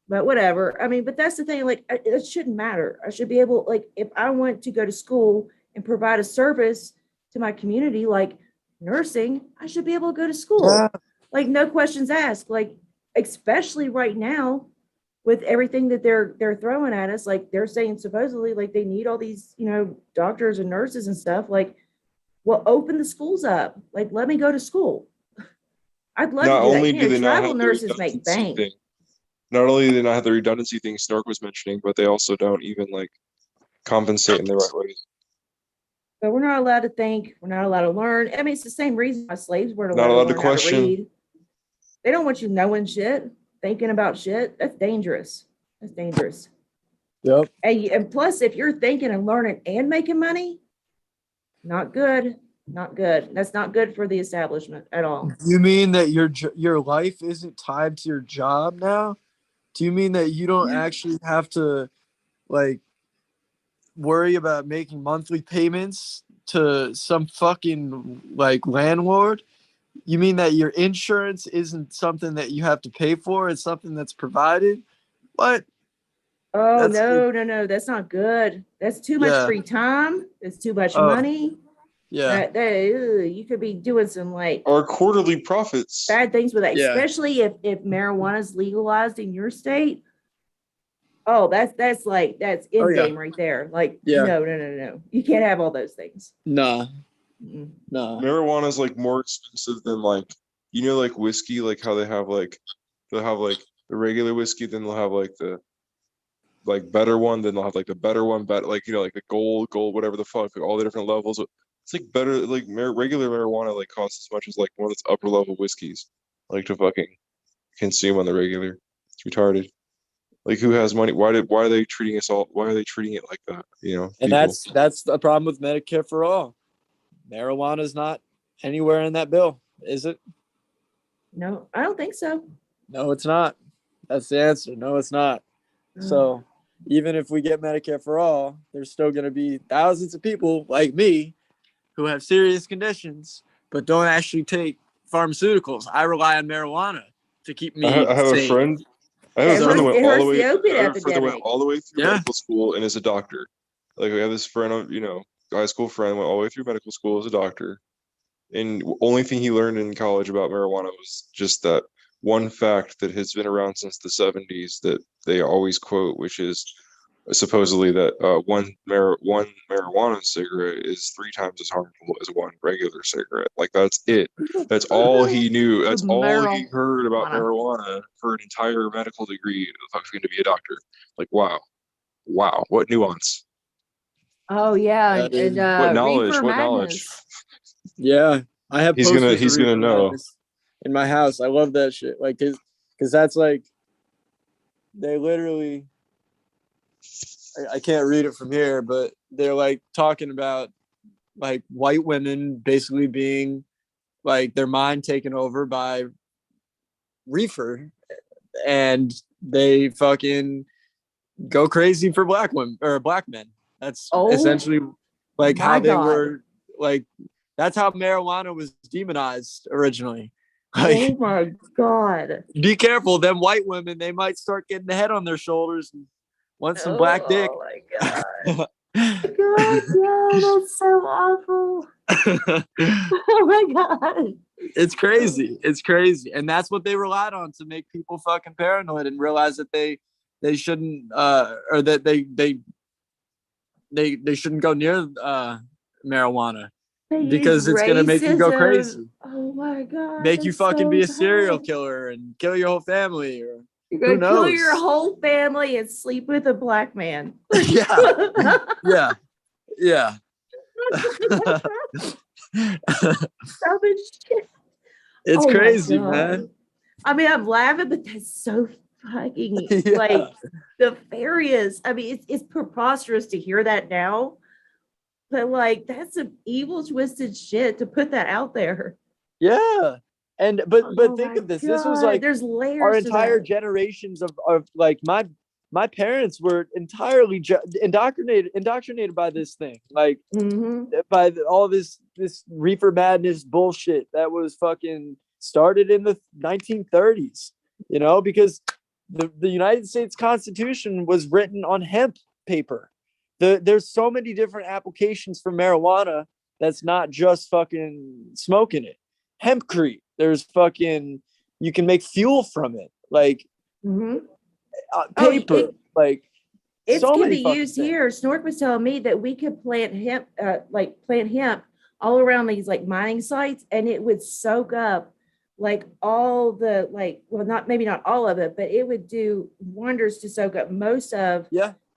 but whatever. I mean, but that's the thing, like, it shouldn't matter. I should be able, like, if I want to go to school and provide a service to my community, like nursing, I should be able to go to school. Like, no questions asked. Like, especially right now with everything that they're throwing at us, like they're saying supposedly like they need all these, doctors and nurses and stuff. Like, well, open the schools up. Like, let me go to school. I'd love to do that. Travel nurses make bank. Not only do they not have the redundancy thing Snark was mentioning, but they also don't even like compensate in the right ways. But we're not allowed to think. We're not allowed to learn. I mean, it's the same reason my slaves weren't not allowed to learn question. How to read. They don't want you knowing shit, thinking about shit. That's dangerous. That's dangerous. Yep. And plus, if you're thinking and learning and making money, not good. Not good. That's not good for the establishment at all. You mean that your life isn't tied to your job now? Do you mean that you don't actually have to like worry about making monthly payments to some fucking like landlord? You mean that your insurance isn't something that you have to pay for? It's something that's provided? What? Oh, no. That's not good. That's too much free time. It's too much money. Yeah. You could be doing some like our quarterly profits, bad things with that, especially if marijuana is legalized in your state. Oh, that's end game right there. Like, no. You can't have all those things. Nah. Mm-mm. No. Marijuana is like more expensive than like, you know, like whiskey, like how they'll have like the regular whiskey, then they'll have like the like better one, then they'll have like the better one, better, like, you know, like the gold, whatever the fuck, like all the different levels. It's like better, like regular marijuana like costs as much as like one of its upper level whiskeys, like to fucking consume on the regular. It's retarded. Like who has money? Why are they treating us all? Why are they treating it like that? You know, And people. that's the problem with Medicare for all. Marijuana is not anywhere in that bill, is it? No, I don't think so. No, it's not. That's the answer. No, it's not. So even if we get Medicare for all, there's still going to be thousands of people like me who have serious conditions but don't actually take pharmaceuticals. I rely on marijuana to keep me I have a sane. friend. I Yeah, have a friend that went it all the hurts way. the opiate I have a friend that went epidemic. all the way through Yeah. medical school and is a doctor. Like we have this friend, you know, high school friend went all the way through medical school as a doctor, and only thing he learned in college about marijuana was just that one fact that has been around since the 70s that they always quote, which is supposedly that one marijuana cigarette is 3 times as harmful as one regular cigarette. Like that's it. That's all he knew. That's all he heard about marijuana for an entire medical degree of going to be a doctor. Like wow, what nuance? Oh yeah, That is- and What knowledge? reefer What knowledge? madness. Yeah, I have He's gonna posters of Reefer know. Madness in my house. I love that shit. Like, cause that's like, they literally, I can't read it from here, but they're like talking about like white women basically being like their mind taken over by reefer, and they fucking go crazy for black women or black men. That's essentially like how they were like. That's how marijuana was demonized originally. Like, oh my God. be careful, them white women, they might start getting the head on their shoulders and want some black dick. Oh my God. God, yeah, that's so awful. Oh my God. It's crazy. It's crazy. And that's what they relied on to make people fucking paranoid and realize that they shouldn't or that they shouldn't go near marijuana. Because it's gonna make you go crazy. Oh my God. Make you fucking be a serial killer and kill your whole family, or you're gonna kill your whole family and sleep with a black man. Yeah. Yeah. It's crazy, man. I mean, I'm laughing, but that's so fucking like nefarious. I mean, it's preposterous to hear that now. But like that's some evil, twisted shit to put that out there. Yeah. And but think of this. God. This was like there's layers. Our entire generations of like my parents were entirely indoctrinated by this thing. Like by all this reefer madness bullshit that was fucking started in the 1930s, you know, because the United States Constitution was written on hemp paper. There's so many different applications for marijuana that's not just fucking smoking it. Hempcrete. There's fucking, you can make fuel from it. Like paper. Like it so can many be used here. Snork was telling me that we could plant hemp, all around these like mining sites, and it would soak up like all the maybe not all of it, but it would do wonders to soak up most of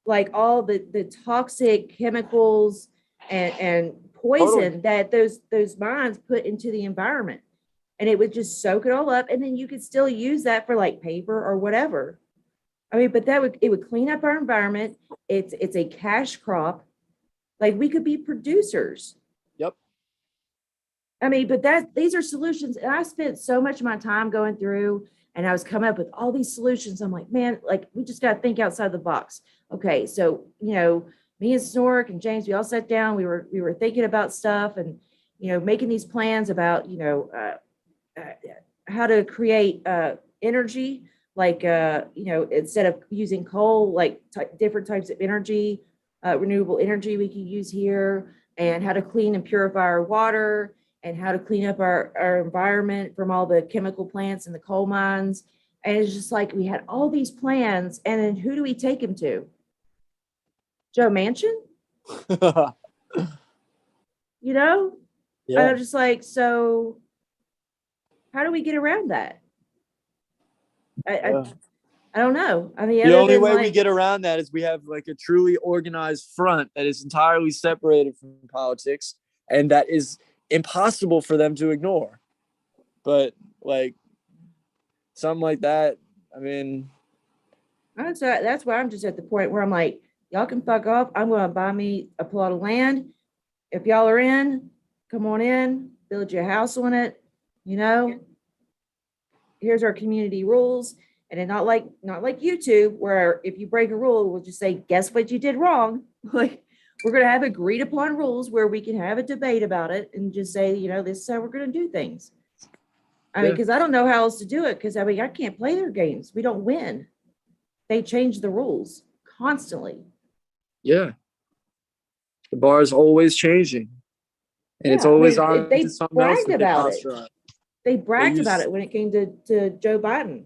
like all the toxic chemicals and poison that those mines put into the environment, and it would just soak it all up, and then you could still use that for like paper or whatever. I mean, but it would clean up our environment. It's a cash crop. Like we could be producers. Yep. I mean, but these are solutions, and I spent so much of my time going through, and I was coming up with all these solutions. I'm like, man, like we just got to think outside the box. Okay, so me and Snork and James, we all sat down. We were thinking about stuff, and making these plans about how to create energy, like instead of using coal, like different types of energy, renewable energy we can use here, and how to clean and purify our water, and how to clean up our environment from all the chemical plants and the coal mines. And it's just like we had all these plans, and then who do we take them to? Joe Manchin? And I'm just like, so how do we get around that? I don't know. I mean, The only way we like, get around that is we have like a truly organized front that is entirely separated from politics, and that is impossible for them to ignore. But like something like that, I mean, that's why I'm just at the point where I'm like, y'all can fuck off. I'm going to buy me a plot of land. If y'all are in, come on in, build your house on it. You know, here's our community rules. And then not like YouTube, where if you break a rule, we'll just say, guess what you did wrong. Like, we're going to have agreed upon rules where we can have a debate about it and just say, you know, this is how we're going to do things. I mean, because I don't know how else to do it, because I mean, I can't play their games. We don't win. They change the rules constantly. yeah, the bar is always changing, and it's always on they to something else bragged that they about it. posture on. They bragged about it when it came to Joe Biden.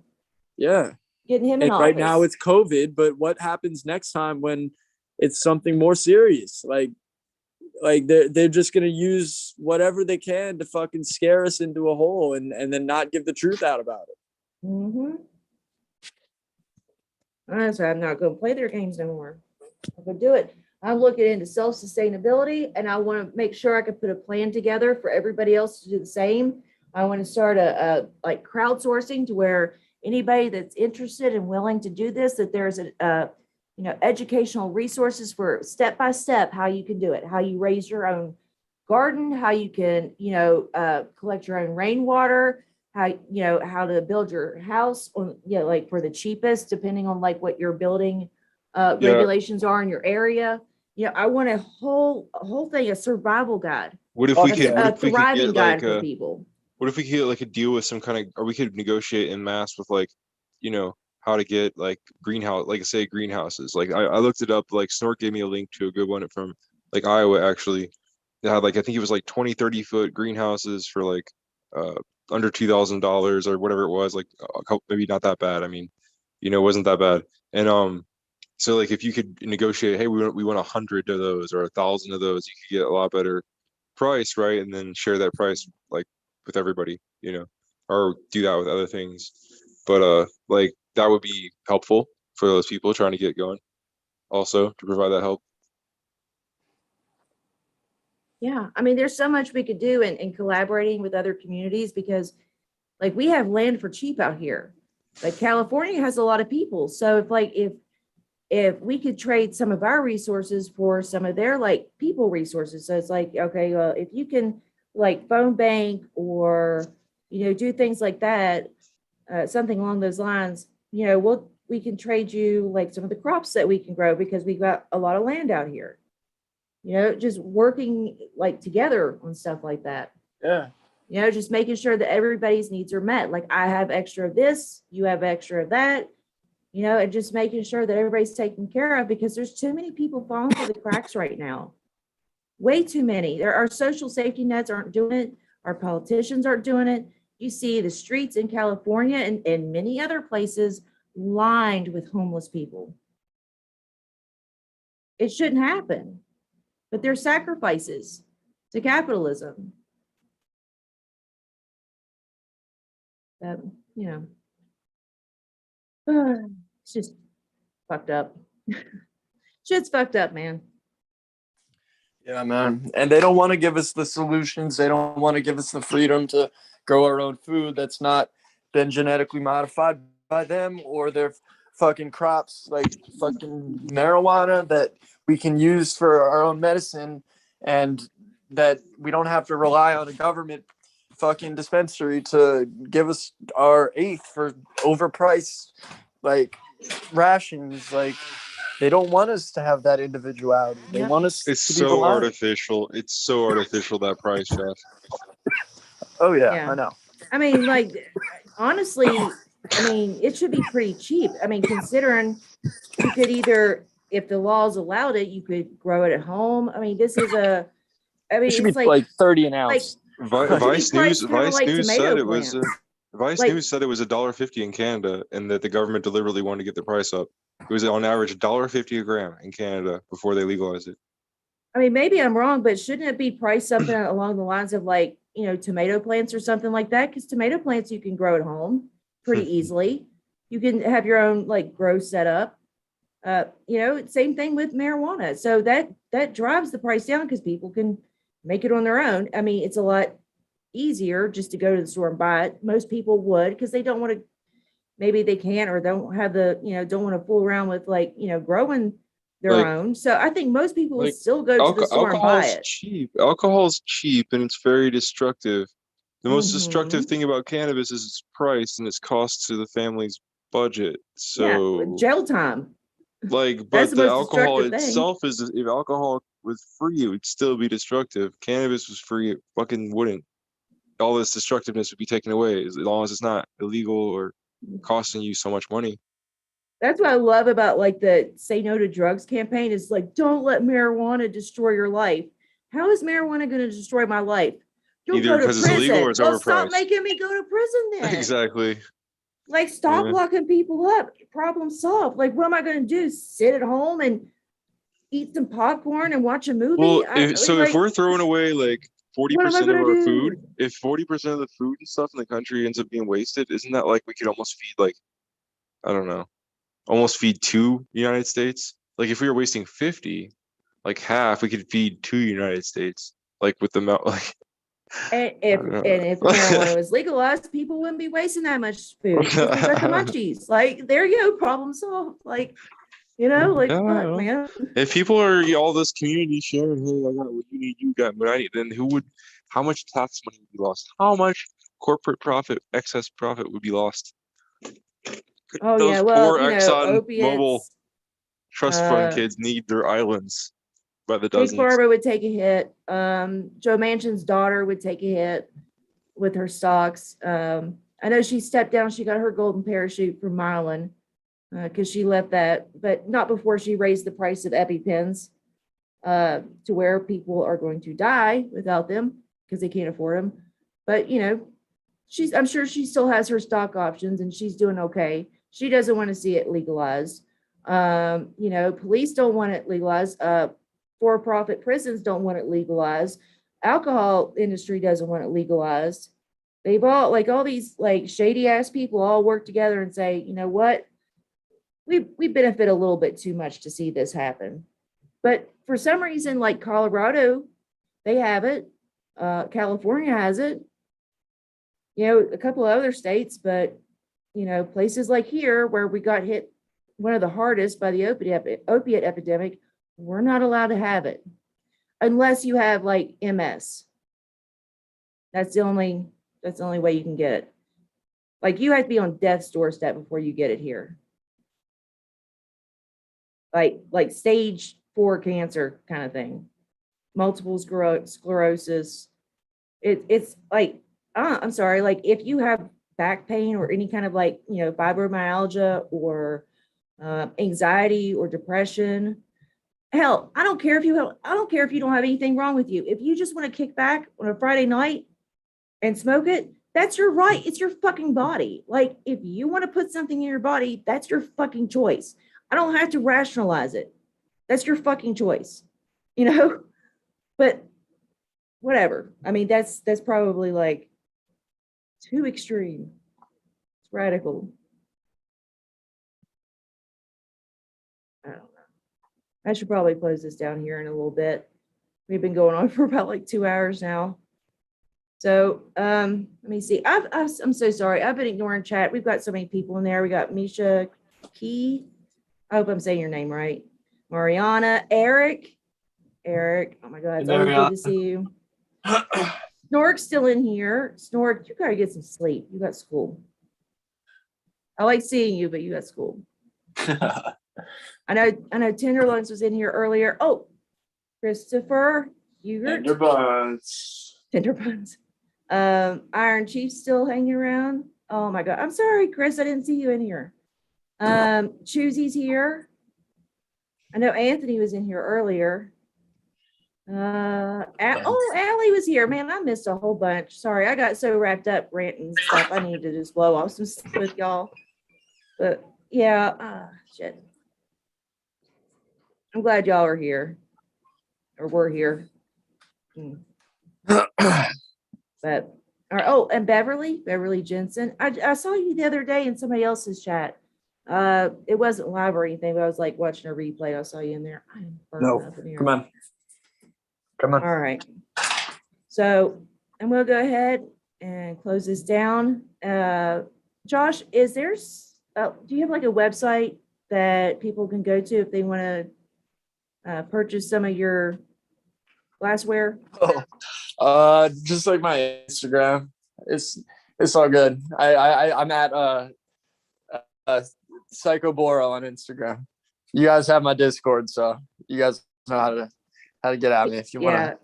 Yeah, getting him in office. Right now it's COVID, but what happens next time when it's something more serious? Like they're just gonna use whatever they can to fucking scare us into a hole and then not give the truth out about it. Mm-hmm. Honestly, I'm not gonna play their games no more. I'm gonna do it. I'm looking into self-sustainability, and I want to make sure I can put a plan together for everybody else to do the same. I want to start a like crowdsourcing to where anybody that's interested and willing to do this, that there's a you know, educational resources for step by step how you can do it, how you raise your own garden, how you can, you know, collect your own rainwater, how, you know, how to build your house on, you know, like for the cheapest, depending on like what your building regulations are in your area. You know, I want a whole thing, a survival guide. What if we could, a thriving guide for people? What if we could get like a deal with some kind of, or we could negotiate in mass with like, you know, how to get like greenhouse, like say greenhouses. Like I looked it up, like Snort gave me a link to a good one from like Iowa actually. They had like, I think it was like 20, 30-foot greenhouses for like under $2,000 or whatever it was, like a couple, maybe not that bad. I mean, you know, it wasn't that bad. And so like if you could negotiate, hey, we want 100 of those or 1,000 of those, you could get a lot better price, right? And then share that price like with everybody, you know, or do that with other things. But like that would be helpful for those people trying to get going also to provide that help. Yeah, I mean, there's so much we could do in collaborating with other communities, because like we have land for cheap out here. Like California has a lot of people. So if we could trade some of our resources for some of their like people resources. So it's like, okay, well, if you can like phone bank or, you know, do things like that, something along those lines, you know, we can trade you like some of the crops that we can grow, because we've got a lot of land out here. You know, just working like together on stuff like that. Yeah. You know, just making sure that everybody's needs are met. Like I have extra of this, you have extra of that, you know, and just making sure that everybody's taken care of, because there's too many people falling through the cracks right now. Way too many. Our social safety nets aren't doing it. Our politicians aren't doing it. You see the streets in California and many other places lined with homeless people. It shouldn't happen, but they're sacrifices to capitalism. That, you know, it's just fucked up. Shit's fucked up, man. Yeah, man. And they don't want to give us the solutions. They don't want to give us the freedom to grow our own food that's not been genetically modified by them, or their fucking crops like fucking marijuana that we can use for our own medicine, and that we don't have to rely on a government fucking dispensary to give us our eighth for overpriced like rations. Like they don't want us to have that individuality. They want us It's to be so reliant. artificial. It's so artificial, that price, Jeff. Oh yeah, I know. I mean, like, honestly, I mean, it should be pretty cheap. I mean, considering you could either, if the laws allowed it, you could grow it at home. I mean, this is I mean, It should it's be like 30 an ounce. Vice News said it was News said it was $1.50 in Canada, and that the government deliberately wanted to get the price up. It was on average $1.50 a gram in Canada before they legalized it. I mean, maybe I'm wrong, but shouldn't it be priced something along the lines of like, tomato plants or something like that? Because tomato plants you can grow at home pretty easily. You can have your own like grow setup. Same thing with marijuana. So that drives the price down because people can make it on their own. I mean, it's a lot easier just to go to the store and buy it. Most people would because they don't want to, maybe they can't or don't have the, don't want to fool around with like, growing their Like, own. So I think most people would like still go to the store and buy alcohol's it. cheap. Alcohol's cheap and it's very destructive. The most destructive Mhm. thing about cannabis is its price and its cost to the family's budget. Yeah, So, jail time. like, That's but the the most alcohol destructive thing. itself is, if alcohol was free, it would still be destructive. Cannabis was free, it fucking wouldn't. All this destructiveness would be taken away as long as it's not illegal or costing you so much money. That's what I love about like the Say No to Drugs campaign is like, don't let marijuana destroy your life. How is marijuana going to destroy my life? You'll Either go to because it's illegal or prison. it's Well, stop overpriced. making me go to prison then. Exactly. Like, stop Yeah. locking people up. Problem solved. Like, what am I going to do? Sit at home and eat some popcorn and watch a movie? Well, if we're throwing away like what am I 40% of going to our do? food, if 40% of the food and stuff in the country ends up being wasted, isn't that like we could almost feed like, I don't know, almost feed two United States? Like if we were wasting 50, like half, we could feed two United States. Like with the amount, like And I if don't know. marijuana was legalized, people wouldn't be wasting that much food because we got the munchies. Like, there you go, problem solved. Like, like, fuck, Yeah. man. If people are all this community sharing, hey, I got what you need, you got what I need, then how much tax money would be lost? How much corporate profit, excess profit would be lost? Oh yeah, Those well, poor Exxon Mobil opiates. trust fund kids need their islands by the Big dozens. Pharma would take a hit. Joe Manchin's daughter would take a hit with her stocks. I know she stepped down. She got her golden parachute from Mylan because she left that, but not before she raised the price of EpiPens to where people are going to die without them because they can't afford them. But I'm sure she still has her stock options and she's doing okay. She doesn't want to see it legalized. Police don't want it legalized. For-profit prisons don't want it legalized. Alcohol industry doesn't want it legalized. They've all these like shady ass people all work together and say, you know what? We benefit a little bit too much to see this happen. But for some reason, like Colorado, they have it. California has it. A couple of other states, but places like here where we got hit one of the hardest by the opiate epidemic, we're not allowed to have it unless you have like MS. That's the only way you can get it. Like you have to be on death's doorstep before you get it here. Like stage 4 cancer kind of thing, multiple sclerosis. It's like, I'm sorry, like if you have back pain or any kind of like, fibromyalgia or anxiety or depression, hell, I don't care if you don't have anything wrong with you. If you just want to kick back on a Friday night and smoke it, that's your right. It's your fucking body. Like if you want to put something in your body, that's your fucking choice. I don't have to rationalize it. That's your fucking choice, but whatever. I mean, that's probably like too extreme. It's radical. I don't know. I should probably close this down here in a little bit. We've been going on for about like 2 hours now. So let me see. I'm so sorry. I've been ignoring chat. We've got so many people in there. We got Misha Key. I hope I'm saying your name right. Mariana, Eric. Oh my God, it's always good to see you. Snork's still in here. Snork, you gotta get some sleep. You got school. I like seeing you, but you got school. I know Tenderloins was in here earlier. Oh, Christopher Hugert. Tenderbuns. Iron Chief still hanging around. Oh my God. I'm sorry, Chris. I didn't see you in here. Choosy's here. I know Anthony was in here earlier. Allie was here. Man, I missed a whole bunch. Sorry, I got so wrapped up ranting and stuff. I need to just blow off some stuff with y'all. But yeah, shit. I'm glad y'all are here. or were here. But oh, and Beverly Jensen. I saw you the other day in somebody else's chat. It wasn't live or anything, but I was like watching a replay. I saw you in there. I am burning up in here. Come on. All right. So I'm gonna go ahead and close this down. Josh, is there? Do you have like a website that people can go to if they want to purchase some of your glassware? Just like my Instagram. It's all good. I'm at Psycho Boro on Instagram. You guys have my Discord, so you guys know how to get at me if you want to.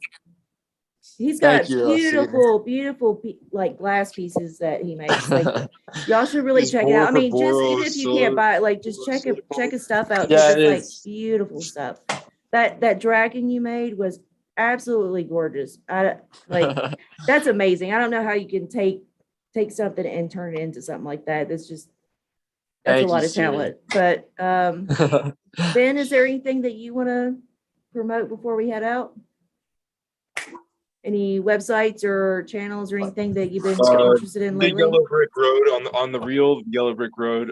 He's got Thank you, beautiful like glass pieces that he makes. Like y'all should really check it out. I mean, just even if you can't buy it, like just check his stuff out. Yeah, it's like beautiful stuff. That dragon you made was absolutely gorgeous. That's amazing. I don't know how you can take something and turn it into something like that. That's a lot of talent. But Ben, is there anything that you want to promote before we head out? Any websites or channels or anything that you've been interested in lately? The Yellow Brick Road on the real Yellow Brick Road,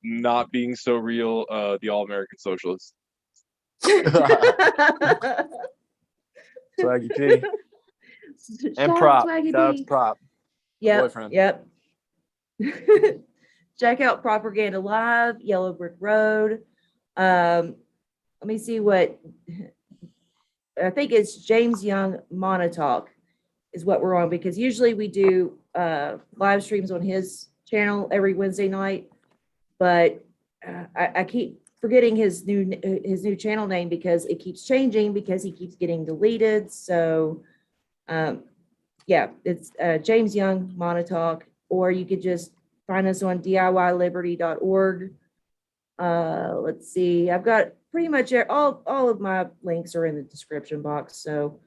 not being so real, the All American Socialists. Swaggy P. And Prop. That's Prop. Yep. Boyfriend. Yep. Check out Propaganda Live, Yellow Brick Road. Let me see what I think it's James Young Monotalk is what we're on, because usually we do live streams on his channel every Wednesday night, but I keep forgetting his new channel name because it keeps changing because he keeps getting deleted. So yeah, it's James Young Monotalk, or you could just find us on DIYliberty.org. Let's see, I've got pretty much all of my links are in the description box. So,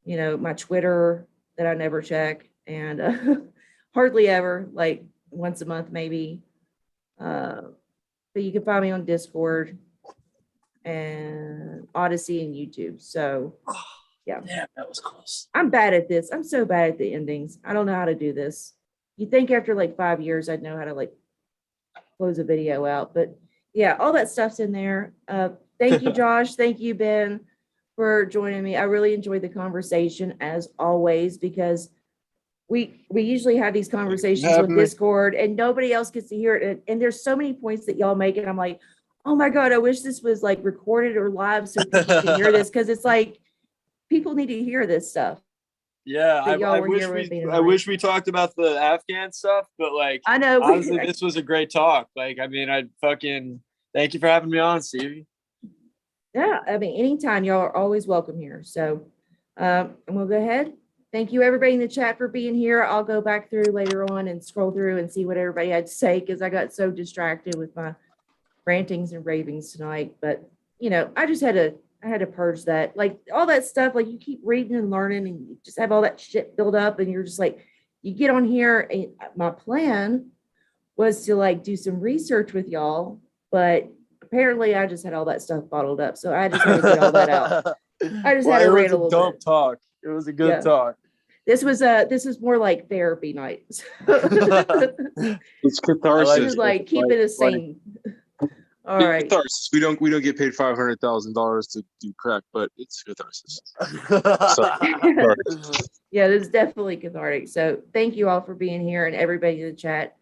my Twitter that I never check, and hardly ever, like once a month maybe. But you can find me on Discord and Odyssey and YouTube. So yeah. Yeah, that was close. I'm bad at this. I'm so bad at the endings. I don't know how to do this. You'd think after like 5 years, I'd know how to like close a video out, but yeah, all that stuff's in there. Thank you, Josh. Thank you, Ben, for joining me. I really enjoyed the conversation as always, because we usually have these conversations with Discord and nobody else gets to hear it. And there's so many points that y'all make, and I'm like, oh my God, I wish this was like recorded or live so people can hear this, because it's like people need to hear this stuff. Yeah, I wish we talked about the Afghan stuff, but like, I know honestly, this was a great talk. Like, I mean, thank you for having me on, Stevie. Yeah, I mean, anytime, y'all are always welcome here. So I'm gonna go ahead. Thank you, everybody in the chat, for being here. I'll go back through later on and scroll through and see what everybody had to say, because I got so distracted with my rantings and ravings tonight. But I just had to purge that, like all that stuff. Like you keep reading and learning, and you just have all that shit build up, and you're just like, you get on here. And my plan was to like do some research with y'all, but apparently I just had all that stuff bottled up, so I just had to get all that out. I just had to rant a little bit. Talk. It was a good talk. This was more like therapy night. It's catharsis. This is like keeping us sane. All right. Catharsis. We don't get paid $500,000 to do crack, but it's catharsis. Yeah, this is definitely cathartic. So thank you all for being here, and everybody in the chat.